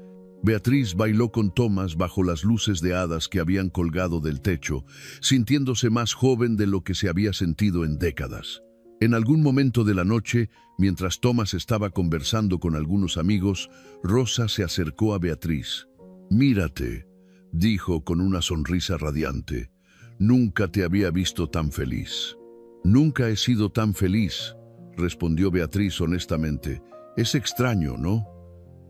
Beatriz bailó con Tomás bajo las luces de hadas que habían colgado del techo, sintiéndose más joven de lo que se había sentido en décadas. En algún momento de la noche, mientras Tomás estaba conversando con algunos amigos, Rosa se acercó a Beatriz. «Mírate», dijo con una sonrisa radiante. «Nunca te había visto tan feliz». «Nunca he sido tan feliz», respondió Beatriz honestamente. «Es extraño, ¿no?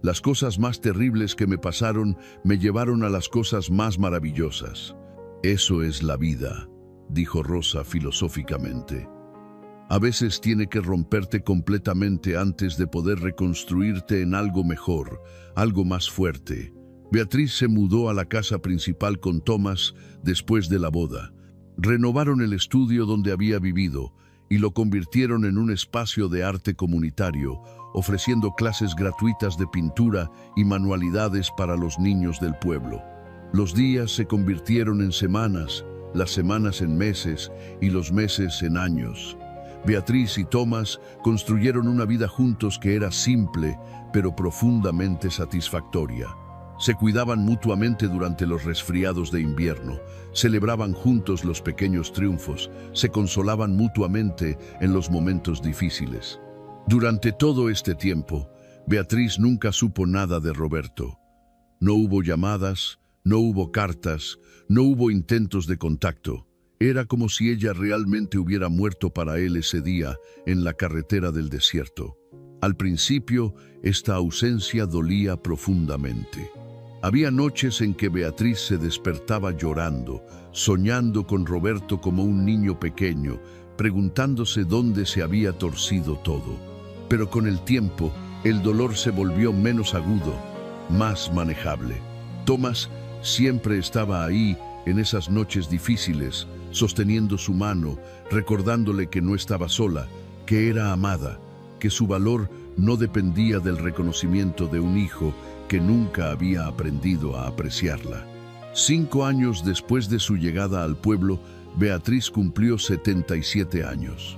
Las cosas más terribles que me pasaron me llevaron a las cosas más maravillosas. Eso es la vida», dijo Rosa filosóficamente. «A veces tiene que romperte completamente antes de poder reconstruirte en algo mejor, algo más fuerte». Beatriz se mudó a la casa principal con Tomás después de la boda. Renovaron el estudio donde había vivido y lo convirtieron en un espacio de arte comunitario, ofreciendo clases gratuitas de pintura y manualidades para los niños del pueblo. Los días se convirtieron en semanas, las semanas en meses y los meses en años. Beatriz y Tomás construyeron una vida juntos que era simple, pero profundamente satisfactoria. Se cuidaban mutuamente durante los resfriados de invierno, celebraban juntos los pequeños triunfos, se consolaban mutuamente en los momentos difíciles. Durante todo este tiempo, Beatriz nunca supo nada de Roberto. No hubo llamadas, no hubo cartas, no hubo intentos de contacto. Era como si ella realmente hubiera muerto para él ese día en la carretera del desierto. Al principio, esta ausencia dolía profundamente. Había noches en que Beatriz se despertaba llorando, soñando con Roberto como un niño pequeño, preguntándose dónde se había torcido todo. Pero con el tiempo, el dolor se volvió menos agudo, más manejable. Tomás siempre estaba ahí en esas noches difíciles, sosteniendo su mano, recordándole que no estaba sola, que era amada, que su valor no dependía del reconocimiento de un hijo que nunca había aprendido a apreciarla. 5 años después de su llegada al pueblo, Beatriz cumplió 77 años.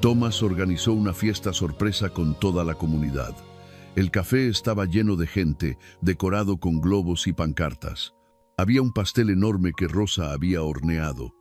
Tomás organizó una fiesta sorpresa con toda la comunidad. El café estaba lleno de gente, decorado con globos y pancartas. Había un pastel enorme que Rosa había horneado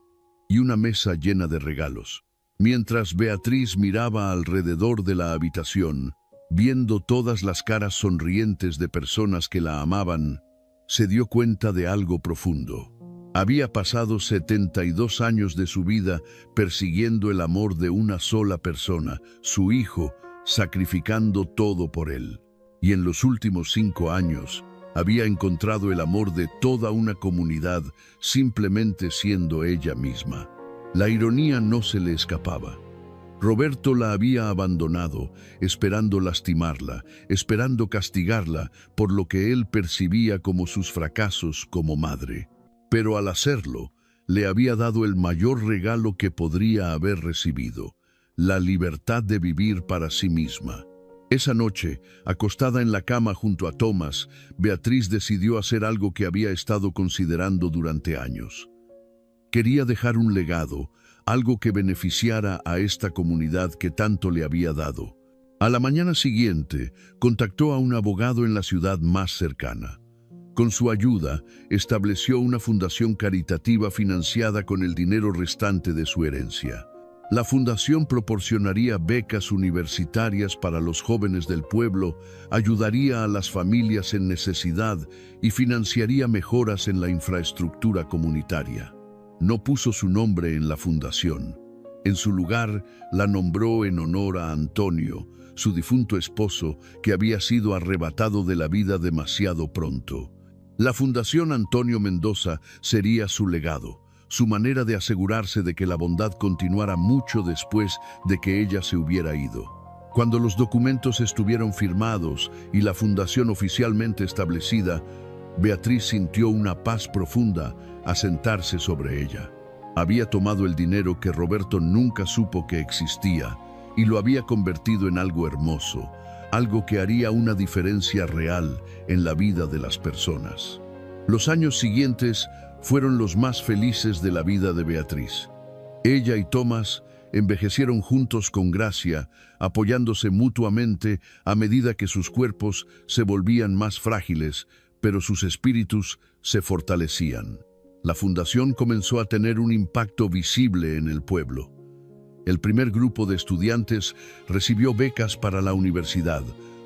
y una mesa llena de regalos. Mientras Beatriz miraba alrededor de la habitación, viendo todas las caras sonrientes de personas que la amaban, se dio cuenta de algo profundo. Había pasado 72 años de su vida persiguiendo el amor de una sola persona, su hijo, sacrificando todo por él. Y en los últimos 5 años, había encontrado el amor de toda una comunidad simplemente siendo ella misma. La ironía no se le escapaba. Roberto la había abandonado, esperando lastimarla, esperando castigarla por lo que él percibía como sus fracasos como madre. Pero al hacerlo, le había dado el mayor regalo que podría haber recibido, la libertad de vivir para sí misma. Esa noche, acostada en la cama junto a Tomás, Beatriz decidió hacer algo que había estado considerando durante años. Quería dejar un legado, algo que beneficiara a esta comunidad que tanto le había dado. A la mañana siguiente, contactó a un abogado en la ciudad más cercana. Con su ayuda, estableció una fundación caritativa financiada con el dinero restante de su herencia. La fundación proporcionaría becas universitarias para los jóvenes del pueblo, ayudaría a las familias en necesidad y financiaría mejoras en la infraestructura comunitaria. No puso su nombre en la fundación. En su lugar, la nombró en honor a Antonio, su difunto esposo, que había sido arrebatado de la vida demasiado pronto. La Fundación Antonio Mendoza sería su legado, su manera de asegurarse de que la bondad continuara mucho después de que ella se hubiera ido. Cuando los documentos estuvieron firmados y la fundación oficialmente establecida, Beatriz sintió una paz profunda asentarse sobre ella. Había tomado el dinero que Roberto nunca supo que existía y lo había convertido en algo hermoso, algo que haría una diferencia real en la vida de las personas. Los años siguientes fueron los más felices de la vida de Beatriz. Ella y Tomás envejecieron juntos con gracia, apoyándose mutuamente a medida que sus cuerpos se volvían más frágiles, pero sus espíritus se fortalecían. La fundación comenzó a tener un impacto visible en el pueblo. El primer grupo de estudiantes recibió becas para la universidad,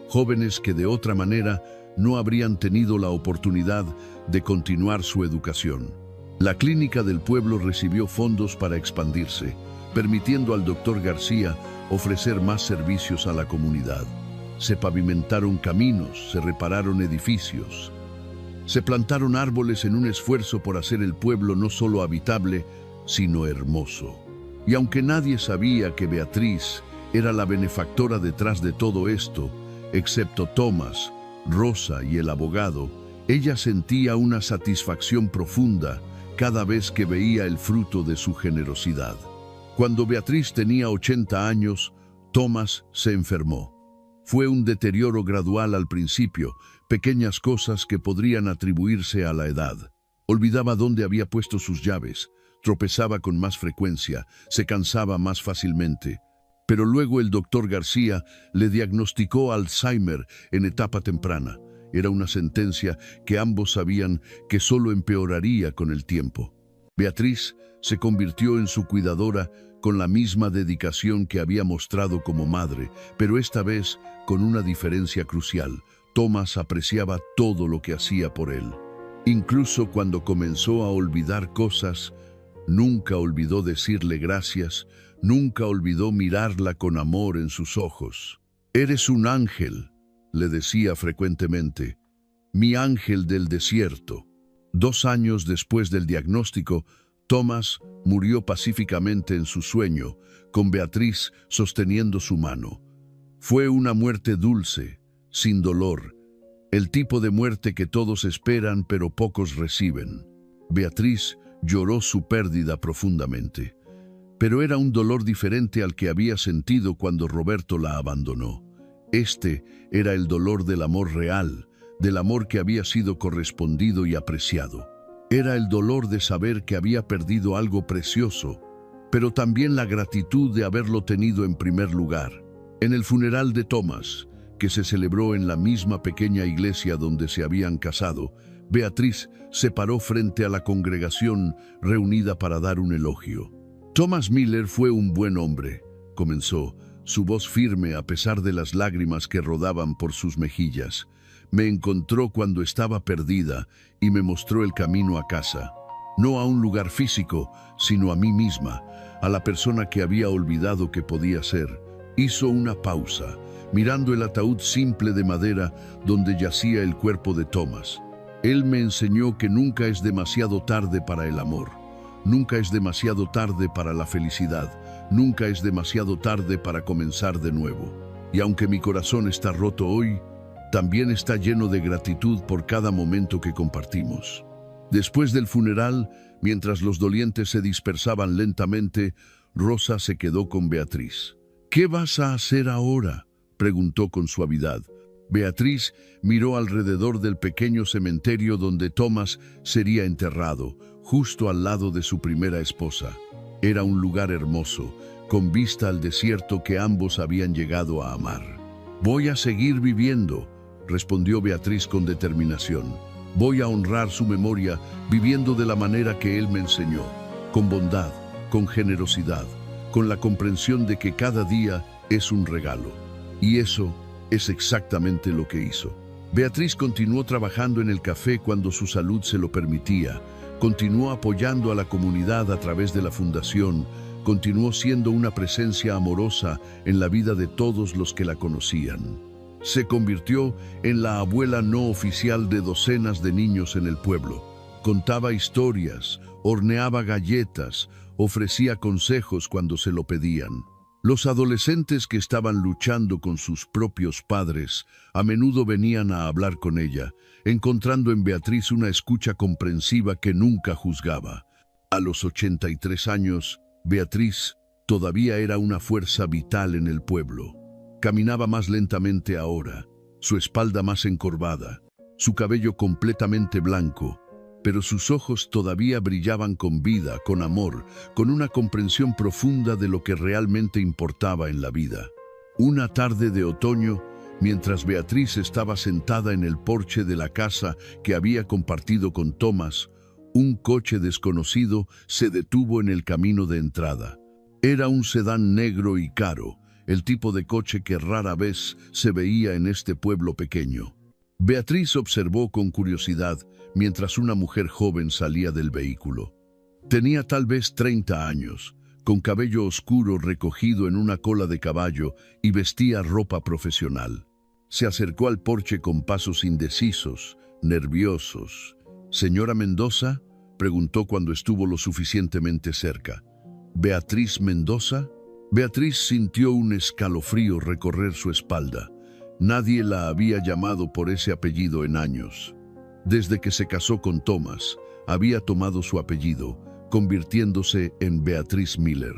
jóvenes que de otra manera no habrían tenido la oportunidad de continuar su educación. La clínica del pueblo recibió fondos para expandirse, permitiendo al doctor García ofrecer más servicios a la comunidad. Se pavimentaron caminos, se repararon edificios. Se plantaron árboles en un esfuerzo por hacer el pueblo no solo habitable, sino hermoso. Y aunque nadie sabía que Beatriz era la benefactora detrás de todo esto, excepto Tomás, Rosa y el abogado, ella sentía una satisfacción profunda cada vez que veía el fruto de su generosidad. Cuando Beatriz tenía 80 años, Tomás se enfermó. Fue un deterioro gradual al principio, pequeñas cosas que podrían atribuirse a la edad. Olvidaba dónde había puesto sus llaves, tropezaba con más frecuencia, se cansaba más fácilmente. Pero luego el doctor García le diagnosticó Alzheimer en etapa temprana. Era una sentencia que ambos sabían que solo empeoraría con el tiempo. Beatriz se convirtió en su cuidadora con la misma dedicación que había mostrado como madre, pero esta vez con una diferencia crucial. Tomás apreciaba todo lo que hacía por él. Incluso cuando comenzó a olvidar cosas, nunca olvidó decirle gracias, nunca olvidó mirarla con amor en sus ojos. «Eres un ángel», le decía frecuentemente, «mi ángel del desierto». 2 años después del diagnóstico, Tomás murió pacíficamente en su sueño, con Beatriz sosteniendo su mano. Fue una muerte dulce, sin dolor, el tipo de muerte que todos esperan pero pocos reciben. Beatriz lloró su pérdida profundamente, pero era un dolor diferente al que había sentido cuando Roberto la abandonó. Este era el dolor del amor real, del amor que había sido correspondido y apreciado. Era el dolor de saber que había perdido algo precioso, pero también la gratitud de haberlo tenido en primer lugar. En el funeral de Tomás, que se celebró en la misma pequeña iglesia donde se habían casado, Beatriz se paró frente a la congregación reunida para dar un elogio. «Thomas Miller fue un buen hombre», comenzó, su voz firme a pesar de las lágrimas que rodaban por sus mejillas. «Me encontró cuando estaba perdida y me mostró el camino a casa. No a un lugar físico, sino a mí misma, a la persona que había olvidado que podía ser». Hizo una pausa, mirando el ataúd simple de madera donde yacía el cuerpo de Tomás. «Él me enseñó que nunca es demasiado tarde para el amor. Nunca es demasiado tarde para la felicidad. Nunca es demasiado tarde para comenzar de nuevo. Y aunque mi corazón está roto hoy, también está lleno de gratitud por cada momento que compartimos». Después del funeral, mientras los dolientes se dispersaban lentamente, Rosa se quedó con Beatriz. «¿Qué vas a hacer ahora?», preguntó con suavidad. Beatriz miró alrededor del pequeño cementerio donde Tomás sería enterrado, justo al lado de su primera esposa. Era un lugar hermoso, con vista al desierto que ambos habían llegado a amar. «Voy a seguir viviendo», respondió Beatriz con determinación. Voy a honrar su memoria viviendo de la manera que él me enseñó, con bondad, con generosidad, con la comprensión de que cada día es un regalo. Y eso es exactamente lo que hizo. Beatriz continuó trabajando en el café cuando su salud se lo permitía, continuó apoyando a la comunidad a través de la fundación, continuó siendo una presencia amorosa en la vida de todos los que la conocían. Se convirtió en la abuela no oficial de docenas de niños en el pueblo. Contaba historias, horneaba galletas, ofrecía consejos cuando se lo pedían. Los adolescentes que estaban luchando con sus propios padres a menudo venían a hablar con ella, encontrando en Beatriz una escucha comprensiva que nunca juzgaba. A los 83 años, Beatriz todavía era una fuerza vital en el pueblo. Caminaba más lentamente ahora, su espalda más encorvada, su cabello completamente blanco, pero sus ojos todavía brillaban con vida, con amor, con una comprensión profunda de lo que realmente importaba en la vida. Una tarde de otoño, mientras Beatriz estaba sentada en el porche de la casa que había compartido con Thomas, un coche desconocido se detuvo en el camino de entrada. Era un sedán negro y caro, el tipo de coche que rara vez se veía en este pueblo pequeño. Beatriz observó con curiosidad mientras una mujer joven salía del vehículo. Tenía tal vez 30 años, con cabello oscuro recogido en una cola de caballo y vestía ropa profesional. Se acercó al porche con pasos indecisos, nerviosos. «¿Señora Mendoza?», preguntó cuando estuvo lo suficientemente cerca. «¿Beatriz Mendoza?». Beatriz sintió un escalofrío recorrer su espalda. Nadie la había llamado por ese apellido en años. Desde que se casó con Thomas, había tomado su apellido, convirtiéndose en Beatriz Miller.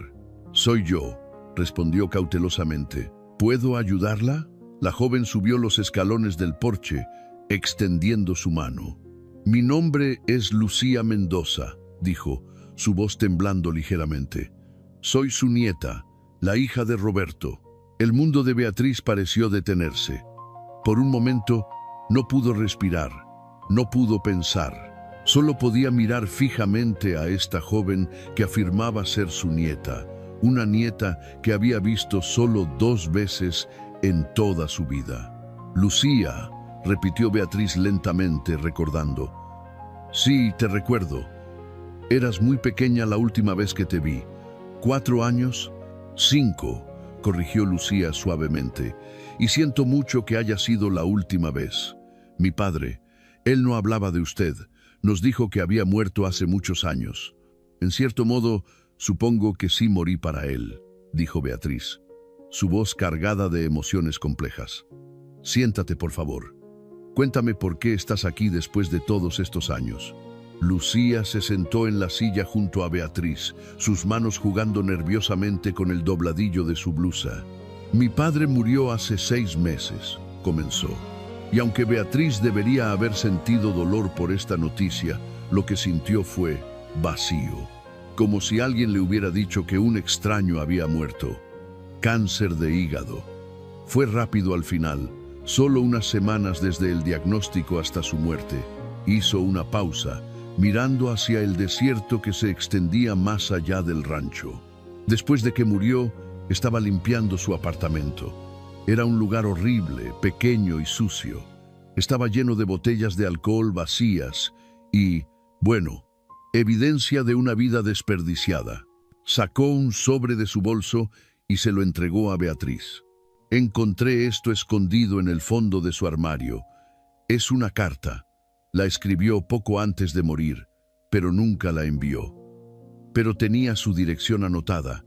«Soy yo», respondió cautelosamente. «¿Puedo ayudarla?». La joven subió los escalones del porche, extendiendo su mano. «Mi nombre es Lucía Mendoza», dijo, su voz temblando ligeramente. «Soy su nieta, la hija de Roberto». El mundo de Beatriz pareció detenerse. Por un momento, no pudo respirar, no pudo pensar. Solo podía mirar fijamente a esta joven que afirmaba ser su nieta, una nieta que había visto solo 2 veces en toda su vida. «Lucía», repitió Beatriz lentamente, recordando. «Sí, te recuerdo. Eras muy pequeña la última vez que te vi. ¿4 años? 5, corrigió Lucía suavemente. «Y siento mucho que haya sido la última vez. Mi padre, él no hablaba de usted. Nos dijo que había muerto hace muchos años. En cierto modo, supongo que sí morí para él», dijo Beatriz, su voz cargada de emociones complejas. «Siéntate, por favor. Cuéntame por qué estás aquí después de todos estos años». Lucía se sentó en la silla junto a Beatriz, sus manos jugando nerviosamente con el dobladillo de su blusa. «Mi padre murió hace 6 meses», comenzó. Y aunque Beatriz debería haber sentido dolor por esta noticia, lo que sintió fue vacío, como si alguien le hubiera dicho que un extraño había muerto. Cáncer de hígado. Fue rápido al final, solo unas semanas desde el diagnóstico hasta su muerte. Hizo una pausa, mirando hacia el desierto que se extendía más allá del rancho. Después de que murió, estaba limpiando su apartamento. Era un lugar horrible, pequeño y sucio. Estaba lleno de botellas de alcohol vacías y, bueno, evidencia de una vida desperdiciada. Sacó un sobre de su bolso y se lo entregó a Beatriz. «Encontré esto escondido en el fondo de su armario. Es una carta. La escribió poco antes de morir, pero nunca la envió. Pero tenía su dirección anotada.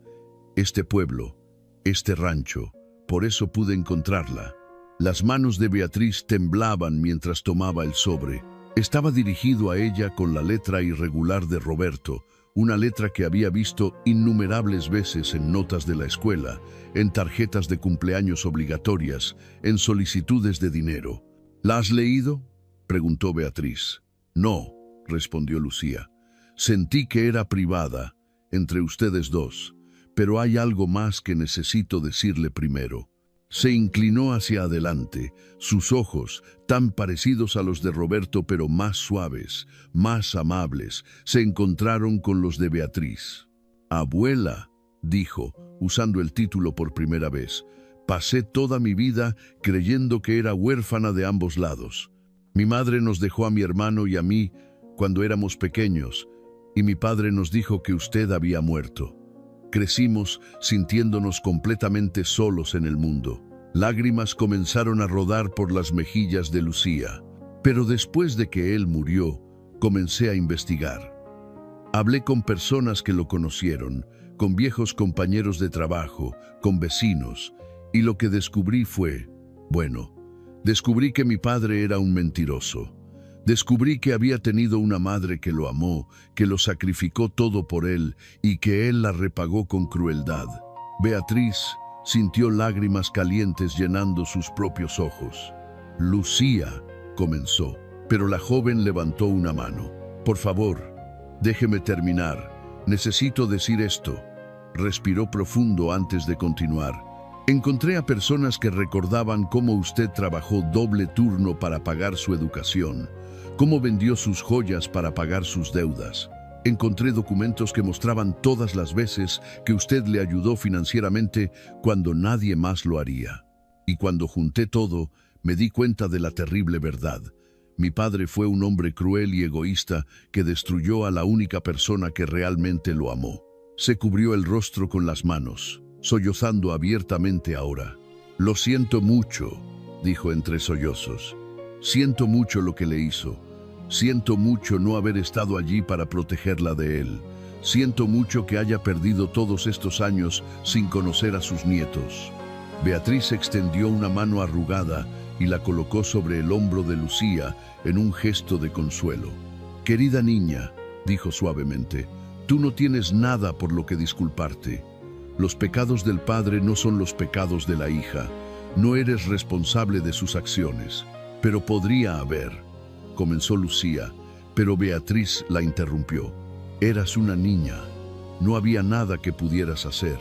Este pueblo, este rancho, por eso pude encontrarla». Las manos de Beatriz temblaban mientras tomaba el sobre. Estaba dirigido a ella con la letra irregular de Roberto, una letra que había visto innumerables veces en notas de la escuela, en tarjetas de cumpleaños obligatorias, en solicitudes de dinero. «¿La has leído?», preguntó Beatriz. «No», respondió Lucía. «Sentí que era privada, entre ustedes dos, pero hay algo más que necesito decirle primero». Se inclinó hacia adelante, sus ojos, tan parecidos a los de Roberto pero más suaves, más amables, se encontraron con los de Beatriz. «Abuela», dijo, usando el título por primera vez, «pasé toda mi vida creyendo que era huérfana de ambos lados. Mi madre nos dejó a mi hermano y a mí cuando éramos pequeños, y mi padre nos dijo que usted había muerto. Crecimos sintiéndonos completamente solos en el mundo». Lágrimas comenzaron a rodar por las mejillas de Lucía. Pero después de que él murió, comencé a investigar. Hablé con personas que lo conocieron, con viejos compañeros de trabajo, con vecinos, y lo que descubrí fue, descubrí que mi padre era un mentiroso. Descubrí que había tenido una madre que lo amó, que lo sacrificó todo por él y que él la repagó con crueldad. Beatriz sintió lágrimas calientes llenando sus propios ojos. «Lucía», comenzó, pero la joven levantó una mano. «Por favor, déjeme terminar. Necesito decir esto». Respiró profundo antes de continuar. «Encontré a personas que recordaban cómo usted trabajó doble turno para pagar su educación, cómo vendió sus joyas para pagar sus deudas. Encontré documentos que mostraban todas las veces que usted le ayudó financieramente cuando nadie más lo haría. Y cuando junté todo, me di cuenta de la terrible verdad. Mi padre fue un hombre cruel y egoísta que destruyó a la única persona que realmente lo amó». Se cubrió el rostro con las manos, sollozando abiertamente ahora. «Lo siento mucho», dijo entre sollozos. «Siento mucho lo que le hizo. Siento mucho no haber estado allí para protegerla de él. Siento mucho que haya perdido todos estos años sin conocer a sus nietos». Beatriz extendió una mano arrugada y la colocó sobre el hombro de Lucía en un gesto de consuelo. «Querida niña», dijo suavemente, «tú no tienes nada por lo que disculparte. Los pecados del padre no son los pecados de la hija. No eres responsable de sus acciones. Pero podría haber», comenzó Lucía, pero Beatriz la interrumpió. «Eras una niña. No había nada que pudieras hacer.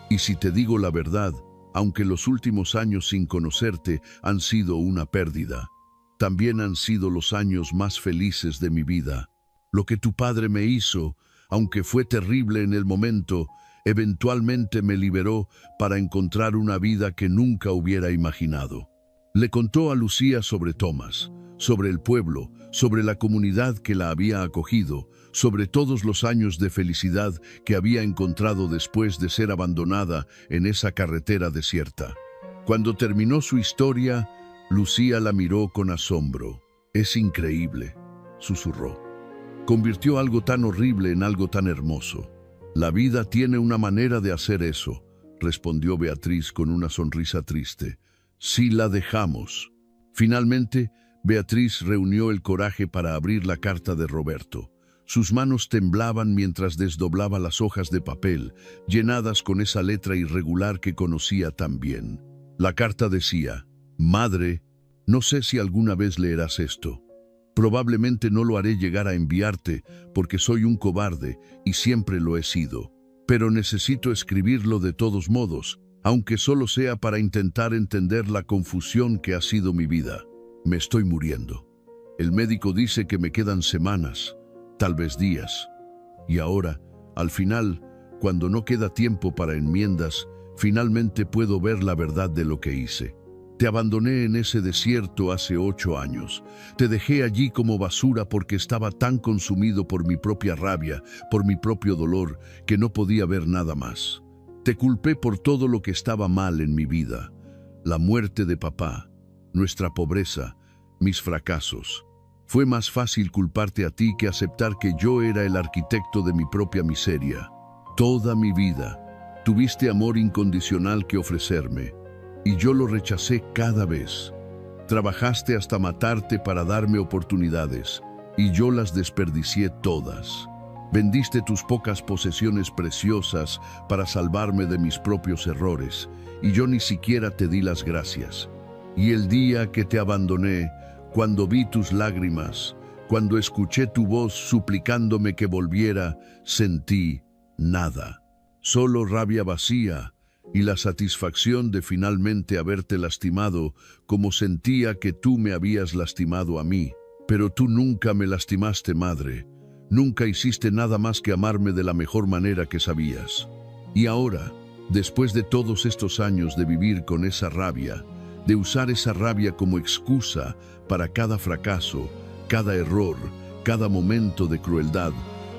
Y si te digo la verdad, aunque los últimos años sin conocerte han sido una pérdida, también han sido los años más felices de mi vida. Lo que tu padre me hizo, aunque fue terrible en el momento, eventualmente me liberó para encontrar una vida que nunca hubiera imaginado». Le contó a Lucía sobre Tomás, sobre el pueblo, sobre la comunidad que la había acogido, sobre todos los años de felicidad que había encontrado después de ser abandonada en esa carretera desierta. Cuando terminó su historia, Lucía la miró con asombro. «Es increíble», susurró. «Convirtió algo tan horrible en algo tan hermoso». «La vida tiene una manera de hacer eso», respondió Beatriz con una sonrisa triste. «Si la dejamos». Finalmente, Beatriz reunió el coraje para abrir la carta de Roberto. Sus manos temblaban mientras desdoblaba las hojas de papel, llenadas con esa letra irregular que conocía tan bien. La carta decía: «Madre, no sé si alguna vez leerás esto. Probablemente no lo haré llegar a enviarte porque soy un cobarde y siempre lo he sido. Pero necesito escribirlo de todos modos, aunque solo sea para intentar entender la confusión que ha sido mi vida. Me estoy muriendo. El médico dice que me quedan semanas, tal vez días. Y ahora, al final, cuando no queda tiempo para enmiendas, finalmente puedo ver la verdad de lo que hice. Te abandoné en ese desierto hace 8 años. Te dejé allí como basura porque estaba tan consumido por mi propia rabia, por mi propio dolor, que no podía ver nada más. Te culpé por todo lo que estaba mal en mi vida. La muerte de papá, nuestra pobreza, mis fracasos. Fue más fácil culparte a ti que aceptar que yo era el arquitecto de mi propia miseria. Toda mi vida, tuviste amor incondicional que ofrecerme, y yo lo rechacé cada vez. Trabajaste hasta matarte para darme oportunidades, y yo las desperdicié todas. Vendiste tus pocas posesiones preciosas para salvarme de mis propios errores, y yo ni siquiera te di las gracias. Y el día que te abandoné, cuando vi tus lágrimas, cuando escuché tu voz suplicándome que volviera, sentí nada. Solo rabia vacía y la satisfacción de finalmente haberte lastimado como sentía que tú me habías lastimado a mí. Pero tú nunca me lastimaste, madre. Nunca hiciste nada más que amarme de la mejor manera que sabías. Y ahora, después de todos estos años de vivir con esa rabia, de usar esa rabia como excusa para cada fracaso, cada error, cada momento de crueldad,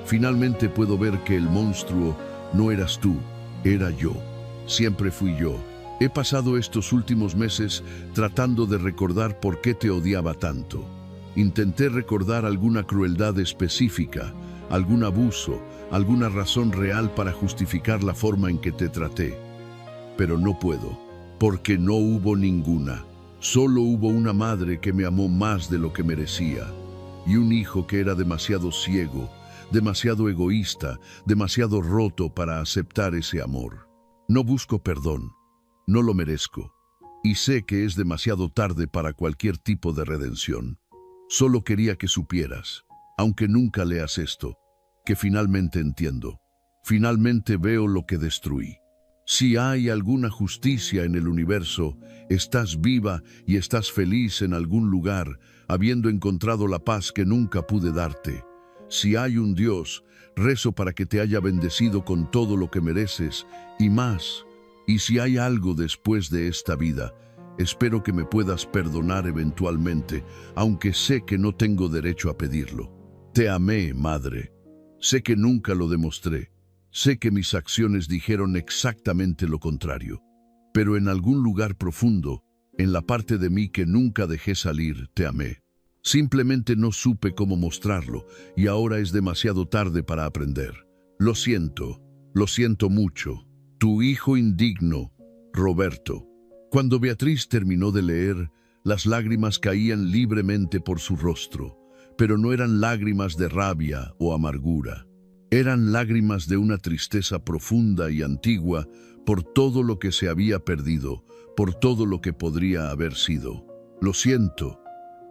finalmente puedo ver que el monstruo no eras tú, era yo. Siempre fui yo. He pasado estos últimos meses tratando de recordar por qué te odiaba tanto. Intenté recordar alguna crueldad específica, algún abuso, alguna razón real para justificar la forma en que te traté. Pero no puedo, porque no hubo ninguna. Solo hubo una madre que me amó más de lo que merecía, y un hijo que era demasiado ciego, demasiado egoísta, demasiado roto para aceptar ese amor. No busco perdón, no lo merezco, y sé que es demasiado tarde para cualquier tipo de redención. Solo quería que supieras, aunque nunca leas esto, que finalmente entiendo. Finalmente veo lo que destruí. Si hay alguna justicia en el universo, estás viva y estás feliz en algún lugar, habiendo encontrado la paz que nunca pude darte. Si hay un Dios, rezo para que te haya bendecido con todo lo que mereces y más. Y si hay algo después de esta vida, espero que me puedas perdonar eventualmente, aunque sé que no tengo derecho a pedirlo. Te amé, madre. Sé que nunca lo demostré. Sé que mis acciones dijeron exactamente lo contrario. Pero en algún lugar profundo, en la parte de mí que nunca dejé salir, te amé. Simplemente no supe cómo mostrarlo, y ahora es demasiado tarde para aprender. Lo siento mucho. Tu hijo indigno, Roberto. Cuando Beatriz terminó de leer, las lágrimas caían libremente por su rostro, pero no eran lágrimas de rabia o amargura. Eran lágrimas de una tristeza profunda y antigua por todo lo que se había perdido, por todo lo que podría haber sido. Lo siento,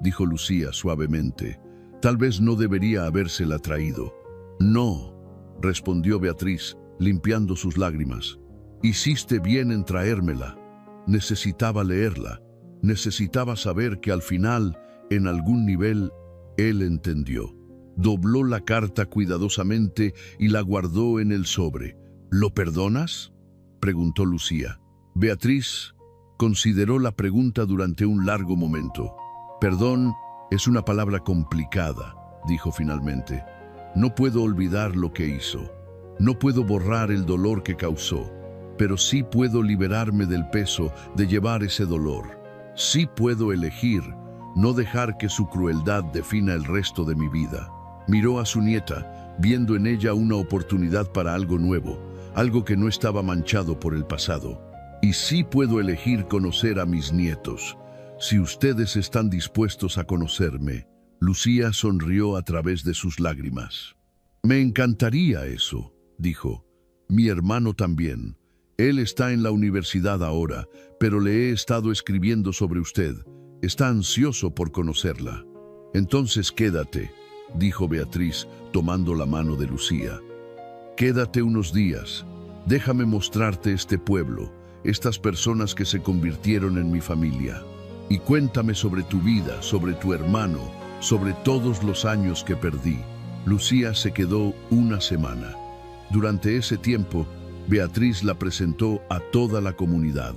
dijo Lucía suavemente. Tal vez no debería habérsela traído. No, respondió Beatriz, limpiando sus lágrimas. Hiciste bien en traérmela. Necesitaba leerla. Necesitaba saber que al final, en algún nivel, él entendió. Dobló la carta cuidadosamente y la guardó en el sobre. ¿Lo perdonas?, preguntó Lucía. Beatriz consideró la pregunta durante un largo momento. Perdón es una palabra complicada, dijo finalmente. No puedo olvidar lo que hizo. No puedo borrar el dolor que causó, pero sí puedo liberarme del peso de llevar ese dolor. Sí puedo elegir no dejar que su crueldad defina el resto de mi vida. Miró a su nieta, viendo en ella una oportunidad para algo nuevo, algo que no estaba manchado por el pasado. Y sí puedo elegir conocer a mis nietos. Si ustedes están dispuestos a conocerme. Lucía sonrió a través de sus lágrimas. Me encantaría eso, dijo. Mi hermano también. Él está en la universidad ahora, pero le he estado escribiendo sobre usted. Está ansioso por conocerla. Entonces quédate, dijo Beatriz, tomando la mano de Lucía. Quédate unos días. Déjame mostrarte este pueblo, estas personas que se convirtieron en mi familia. Y cuéntame sobre tu vida, sobre tu hermano, sobre todos los años que perdí. Lucía se quedó una semana. Durante ese tiempo, Beatriz la presentó a toda la comunidad.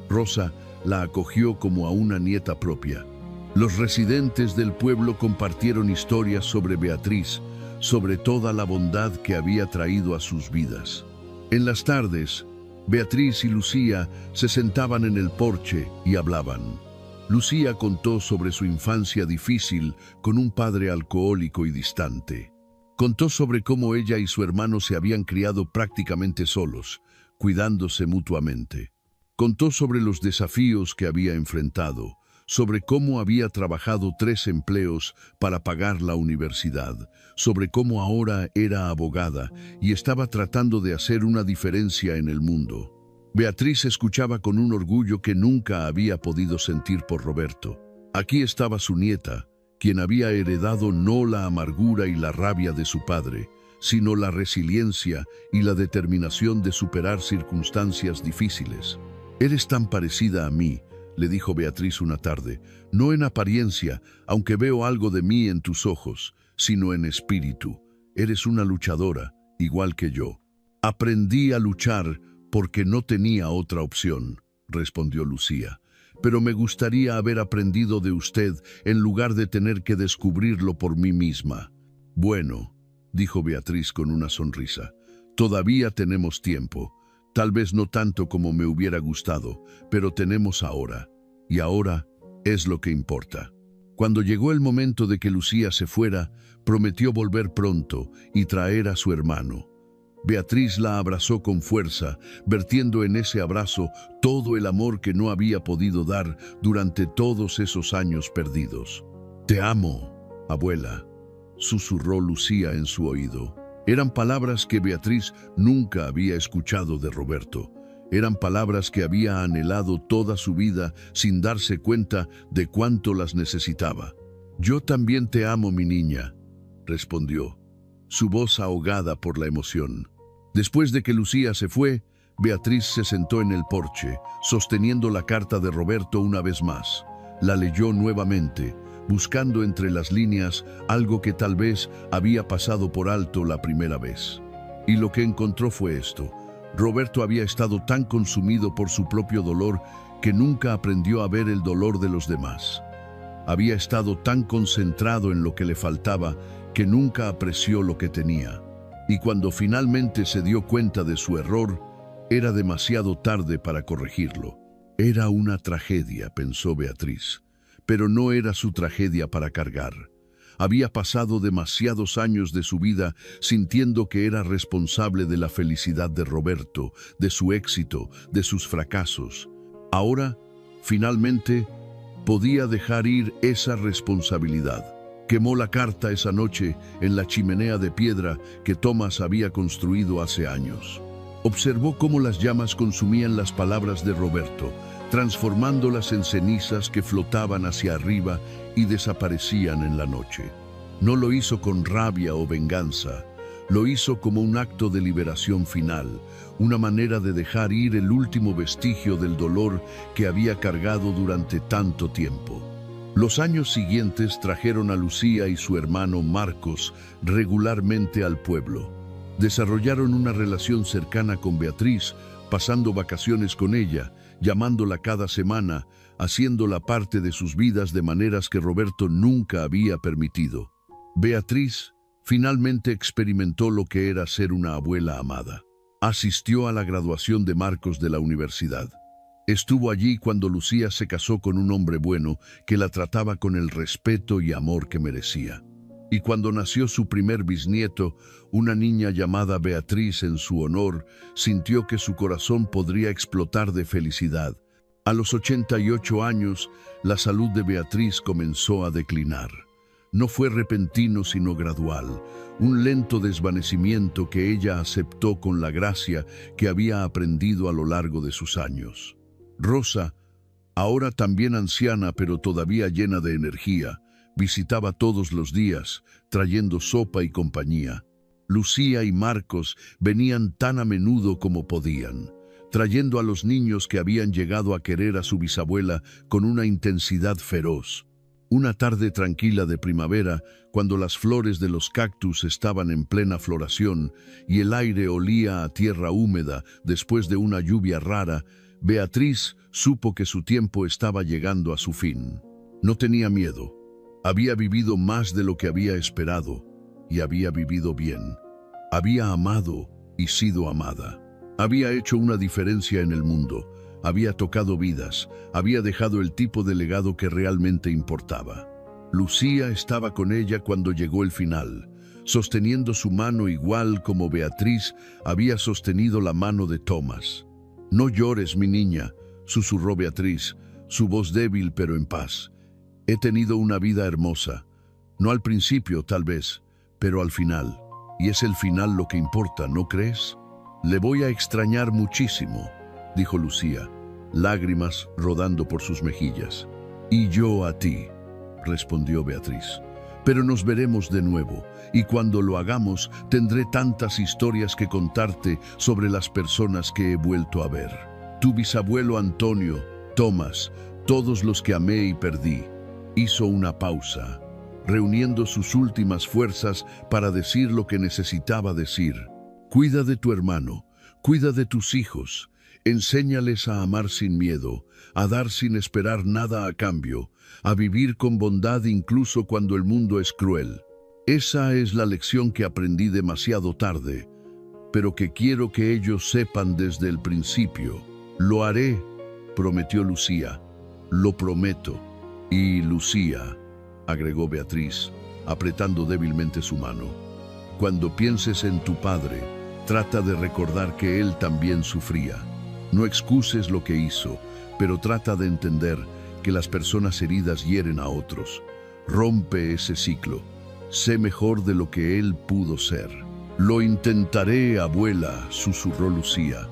Rosa la acogió como a una nieta propia. Los residentes del pueblo compartieron historias sobre Beatriz, sobre toda la bondad que había traído a sus vidas. En las tardes, Beatriz y Lucía se sentaban en el porche y hablaban. Lucía contó sobre su infancia difícil con un padre alcohólico y distante. Contó sobre cómo ella y su hermano se habían criado prácticamente solos, cuidándose mutuamente. Contó sobre los desafíos que había enfrentado, sobre cómo había trabajado 3 empleos para pagar la universidad, sobre cómo ahora era abogada y estaba tratando de hacer una diferencia en el mundo. Beatriz escuchaba con un orgullo que nunca había podido sentir por Roberto. Aquí estaba su nieta, quien había heredado no la amargura y la rabia de su padre, sino la resiliencia y la determinación de superar circunstancias difíciles. «Eres tan parecida a mí», le dijo Beatriz una tarde, «no en apariencia, aunque veo algo de mí en tus ojos, sino en espíritu. Eres una luchadora, igual que yo». «Aprendí a luchar porque no tenía otra opción», respondió Lucía. «Pero me gustaría haber aprendido de usted en lugar de tener que descubrirlo por mí misma». «Bueno», dijo Beatriz con una sonrisa, «todavía tenemos tiempo. Tal vez no tanto como me hubiera gustado, pero tenemos ahora. Y ahora es lo que importa». Cuando llegó el momento de que Lucía se fuera, prometió volver pronto y traer a su hermano. Beatriz la abrazó con fuerza, vertiendo en ese abrazo todo el amor que no había podido dar durante todos esos años perdidos. «Te amo, abuela», susurró Lucía en su oído. Eran palabras que Beatriz nunca había escuchado de Roberto. Eran palabras que había anhelado toda su vida sin darse cuenta de cuánto las necesitaba. «Yo también te amo, mi niña», respondió, su voz ahogada por la emoción. Después de que Lucía se fue, Beatriz se sentó en el porche, sosteniendo la carta de Roberto una vez más. La leyó nuevamente, buscando entre las líneas algo que tal vez había pasado por alto la primera vez. Y lo que encontró fue esto. Roberto había estado tan consumido por su propio dolor que nunca aprendió a ver el dolor de los demás. Había estado tan concentrado en lo que le faltaba que nunca apreció lo que tenía. Y cuando finalmente se dio cuenta de su error, era demasiado tarde para corregirlo. Era una tragedia, pensó Beatriz, pero no era su tragedia para cargar. Había pasado demasiados años de su vida sintiendo que era responsable de la felicidad de Roberto, de su éxito, de sus fracasos. Ahora, finalmente, podía dejar ir esa responsabilidad. Quemó la carta esa noche en la chimenea de piedra que Thomas había construido hace años. Observó cómo las llamas consumían las palabras de Roberto, transformándolas en cenizas que flotaban hacia arriba y desaparecían en la noche. No lo hizo con rabia o venganza, lo hizo como un acto de liberación final, una manera de dejar ir el último vestigio del dolor que había cargado durante tanto tiempo. Los años siguientes trajeron a Lucía y su hermano Marcos regularmente al pueblo. Desarrollaron una relación cercana con Beatriz, pasando vacaciones con ella, llamándola cada semana, haciéndola parte de sus vidas de maneras que Roberto nunca había permitido. Beatriz finalmente experimentó lo que era ser una abuela amada. Asistió a la graduación de Marcos de la universidad. Estuvo allí cuando Lucía se casó con un hombre bueno que la trataba con el respeto y amor que merecía. Y cuando nació su primer bisnieto, una niña llamada Beatriz en su honor, sintió que su corazón podría explotar de felicidad. A los 88 años, la salud de Beatriz comenzó a declinar. No fue repentino sino gradual, un lento desvanecimiento que ella aceptó con la gracia que había aprendido a lo largo de sus años. Rosa, ahora también anciana pero todavía llena de energía, visitaba todos los días, trayendo sopa y compañía. Lucía y Marcos venían tan a menudo como podían, trayendo a los niños que habían llegado a querer a su bisabuela con una intensidad feroz. Una tarde tranquila de primavera, cuando las flores de los cactus estaban en plena floración y el aire olía a tierra húmeda después de una lluvia rara, Beatriz supo que su tiempo estaba llegando a su fin. No tenía miedo. Había vivido más de lo que había esperado y había vivido bien. Había amado y sido amada. Había hecho una diferencia en el mundo. Había tocado vidas. Había dejado el tipo de legado que realmente importaba. Lucía estaba con ella cuando llegó el final, sosteniendo su mano igual como Beatriz había sostenido la mano de Thomas. «No llores, mi niña», susurró Beatriz, su voz débil pero en paz. «He tenido una vida hermosa. No al principio, tal vez, pero al final. Y es el final lo que importa, ¿no crees?» «Le voy a extrañar muchísimo», dijo Lucía, lágrimas rodando por sus mejillas. «Y yo a ti», respondió Beatriz. pero nos veremos de nuevo, y cuando lo hagamos tendré tantas historias que contarte sobre las personas que he vuelto a ver. Tu bisabuelo Antonio, Tomás, todos los que amé y perdí. Hizo una pausa, reuniendo sus últimas fuerzas para decir lo que necesitaba decir. Cuida de tu hermano, cuida de tus hijos, enséñales a amar sin miedo, a dar sin esperar nada a cambio, a vivir con bondad incluso cuando el mundo es cruel. Esa es la lección que aprendí demasiado tarde, pero que quiero que ellos sepan desde el principio. Lo haré, prometió Lucía. Lo prometo. Y Lucía, agregó Beatriz, apretando débilmente su mano, cuando pienses en tu padre, trata de recordar que él también sufría. No excuses lo que hizo, pero trata de entender que las personas heridas hieren a otros. Rompe ese ciclo. Sé mejor de lo que él pudo ser. Lo intentaré, abuela, susurró Lucía.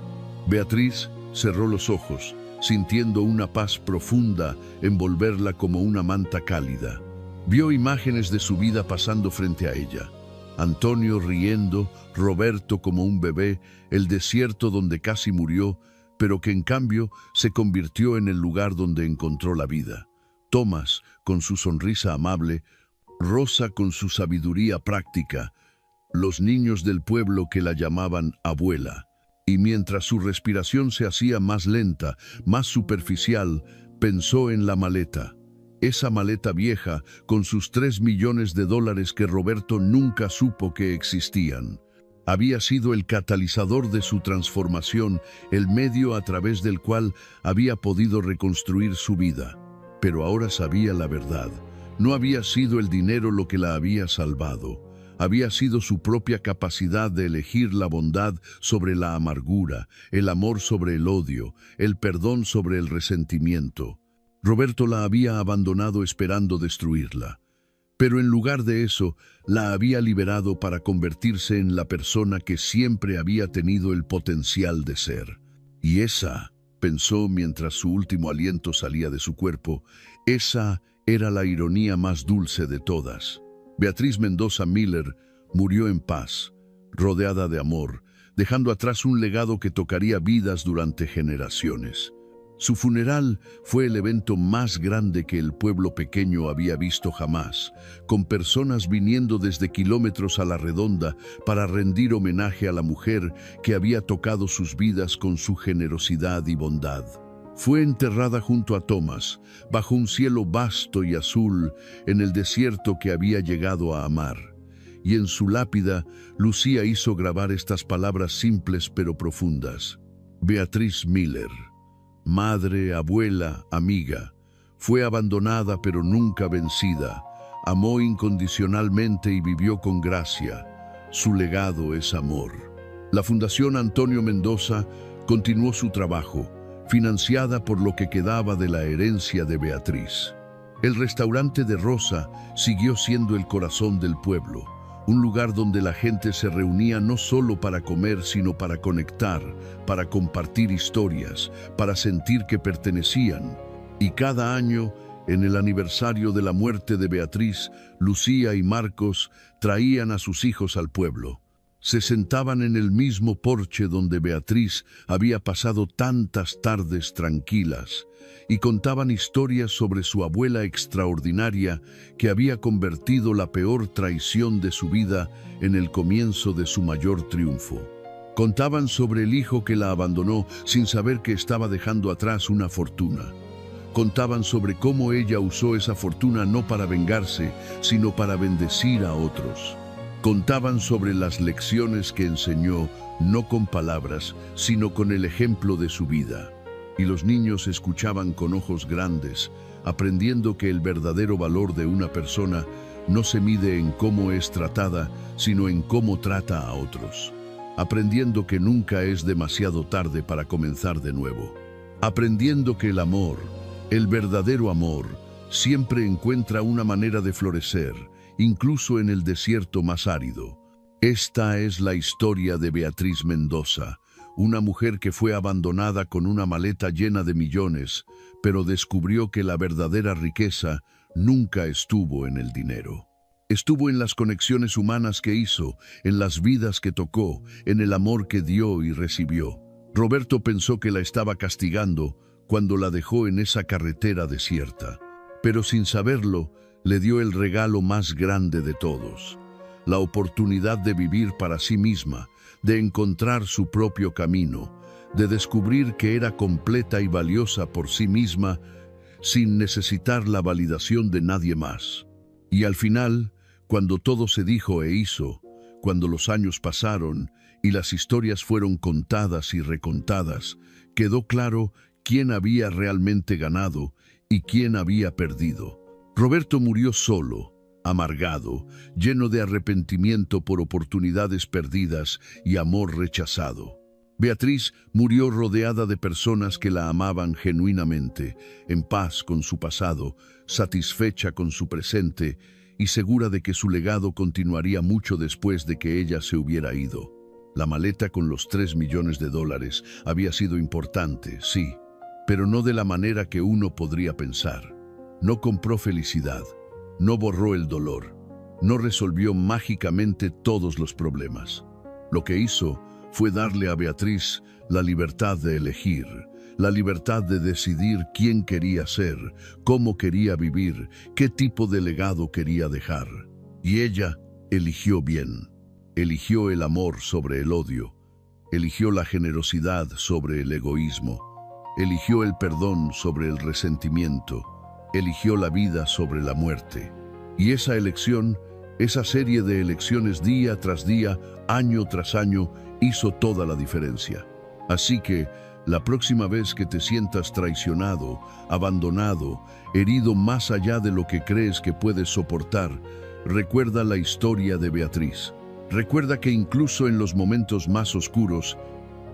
Beatriz cerró los ojos, sintiendo una paz profunda envolverla como una manta cálida. Vio imágenes de su vida pasando frente a ella. Antonio riendo, Roberto como un bebé, el desierto donde casi murió, pero que en cambio se convirtió en el lugar donde encontró la vida. Tomás, con su sonrisa amable, Rosa con su sabiduría práctica, los niños del pueblo que la llamaban abuela. Y mientras su respiración se hacía más lenta, más superficial, pensó en la maleta. Esa maleta vieja con sus $3 millones que Roberto nunca supo que existían. Había sido el catalizador de su transformación, el medio a través del cual había podido reconstruir su vida. Pero ahora sabía la verdad. No había sido el dinero lo que la había salvado. Había sido su propia capacidad de elegir la bondad sobre la amargura, el amor sobre el odio, el perdón sobre el resentimiento. Roberto la había abandonado esperando destruirla. Pero en lugar de eso, la había liberado para convertirse en la persona que siempre había tenido el potencial de ser. Y esa, pensó mientras su último aliento salía de su cuerpo, esa era la ironía más dulce de todas. Beatriz Mendoza Miller murió en paz, rodeada de amor, dejando atrás un legado que tocaría vidas durante generaciones. Su funeral fue el evento más grande que el pueblo pequeño había visto jamás, con personas viniendo desde kilómetros a la redonda para rendir homenaje a la mujer que había tocado sus vidas con su generosidad y bondad. Fue enterrada junto a Tomás, bajo un cielo vasto y azul, en el desierto que había llegado a amar. Y en su lápida, Lucía hizo grabar estas palabras simples pero profundas. Beatriz Miller. Madre, abuela, amiga, fue abandonada pero nunca vencida, amó incondicionalmente y vivió con gracia. Su legado es amor. La Fundación Antonio Mendoza continuó su trabajo, financiada por lo que quedaba de la herencia de Beatriz. El restaurante de Rosa siguió siendo el corazón del pueblo, un lugar donde la gente se reunía no solo para comer, sino para conectar, para compartir historias, para sentir que pertenecían. Y cada año, en el aniversario de la muerte de Beatriz, Lucía y Marcos traían a sus hijos al pueblo. Se sentaban en el mismo porche donde Beatriz había pasado tantas tardes tranquilas y contaban historias sobre su abuela extraordinaria que había convertido la peor traición de su vida en el comienzo de su mayor triunfo. Contaban sobre el hijo que la abandonó sin saber que estaba dejando atrás una fortuna. Contaban sobre cómo ella usó esa fortuna no para vengarse, sino para bendecir a otros. Contaban sobre las lecciones que enseñó, no con palabras, sino con el ejemplo de su vida. Y los niños escuchaban con ojos grandes, aprendiendo que el verdadero valor de una persona no se mide en cómo es tratada, sino en cómo trata a otros. Aprendiendo que nunca es demasiado tarde para comenzar de nuevo. Aprendiendo que el amor, el verdadero amor, siempre encuentra una manera de florecer, incluso en el desierto más árido. Esta es la historia de Beatriz Mendoza, una mujer que fue abandonada con una maleta llena de millones, pero descubrió que la verdadera riqueza nunca estuvo en el dinero. Estuvo en las conexiones humanas que hizo, en las vidas que tocó, en el amor que dio y recibió. Roberto pensó que la estaba castigando cuando la dejó en esa carretera desierta, pero sin saberlo, le dio el regalo más grande de todos, la oportunidad de vivir para sí misma, de encontrar su propio camino, de descubrir que era completa y valiosa por sí misma, sin necesitar la validación de nadie más. Y al final, cuando todo se dijo e hizo, cuando los años pasaron y las historias fueron contadas y recontadas, quedó claro quién había realmente ganado y quién había perdido. Roberto murió solo, amargado, lleno de arrepentimiento por oportunidades perdidas y amor rechazado. Beatriz murió rodeada de personas que la amaban genuinamente, en paz con su pasado, satisfecha con su presente y segura de que su legado continuaría mucho después de que ella se hubiera ido. La maleta con los $3 millones había sido importante, sí, pero no de la manera que uno podría pensar. No compró felicidad, no borró el dolor, no resolvió mágicamente todos los problemas. Lo que hizo fue darle a Beatriz la libertad de elegir, la libertad de decidir quién quería ser, cómo quería vivir, qué tipo de legado quería dejar. Y ella eligió bien. Eligió el amor sobre el odio, eligió la generosidad sobre el egoísmo, eligió el perdón sobre el resentimiento, eligió la vida sobre la muerte. Y esa elección, esa serie de elecciones día tras día, año tras año, hizo toda la diferencia. Así que, la próxima vez que te sientas traicionado, abandonado, herido más allá de lo que crees que puedes soportar, recuerda la historia de Beatriz. Recuerda que incluso en los momentos más oscuros,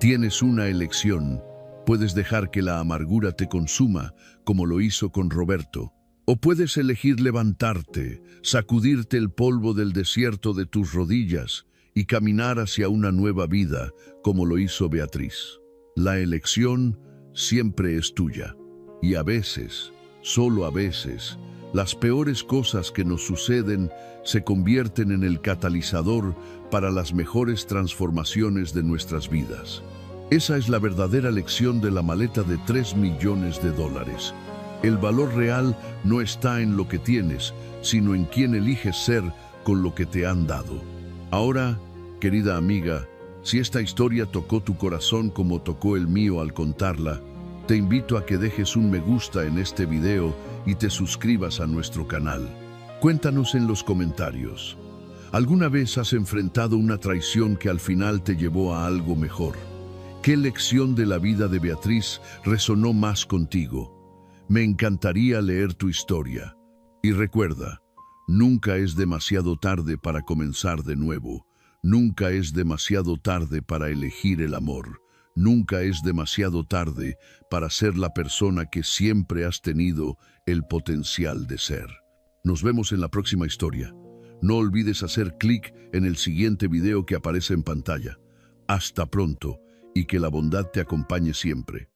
tienes una elección. Puedes dejar que la amargura te consuma, como lo hizo con Roberto. O puedes elegir levantarte, sacudirte el polvo del desierto de tus rodillas y caminar hacia una nueva vida, como lo hizo Beatriz. La elección siempre es tuya. Y a veces, solo a veces, las peores cosas que nos suceden se convierten en el catalizador para las mejores transformaciones de nuestras vidas. Esa es la verdadera lección de la maleta de $3 millones. El valor real no está en lo que tienes, sino en quién eliges ser con lo que te han dado. Ahora, querida amiga, si esta historia tocó tu corazón como tocó el mío al contarla, te invito a que dejes un me gusta en este video y te suscribas a nuestro canal. Cuéntanos en los comentarios. ¿Alguna vez has enfrentado una traición que al final te llevó a algo mejor? ¿Qué lección de la vida de Beatriz resonó más contigo? Me encantaría leer tu historia. Y recuerda, nunca es demasiado tarde para comenzar de nuevo. Nunca es demasiado tarde para elegir el amor. Nunca es demasiado tarde para ser la persona que siempre has tenido el potencial de ser. Nos vemos en la próxima historia. No olvides hacer clic en el siguiente video que aparece en pantalla. Hasta pronto y que la bondad te acompañe siempre.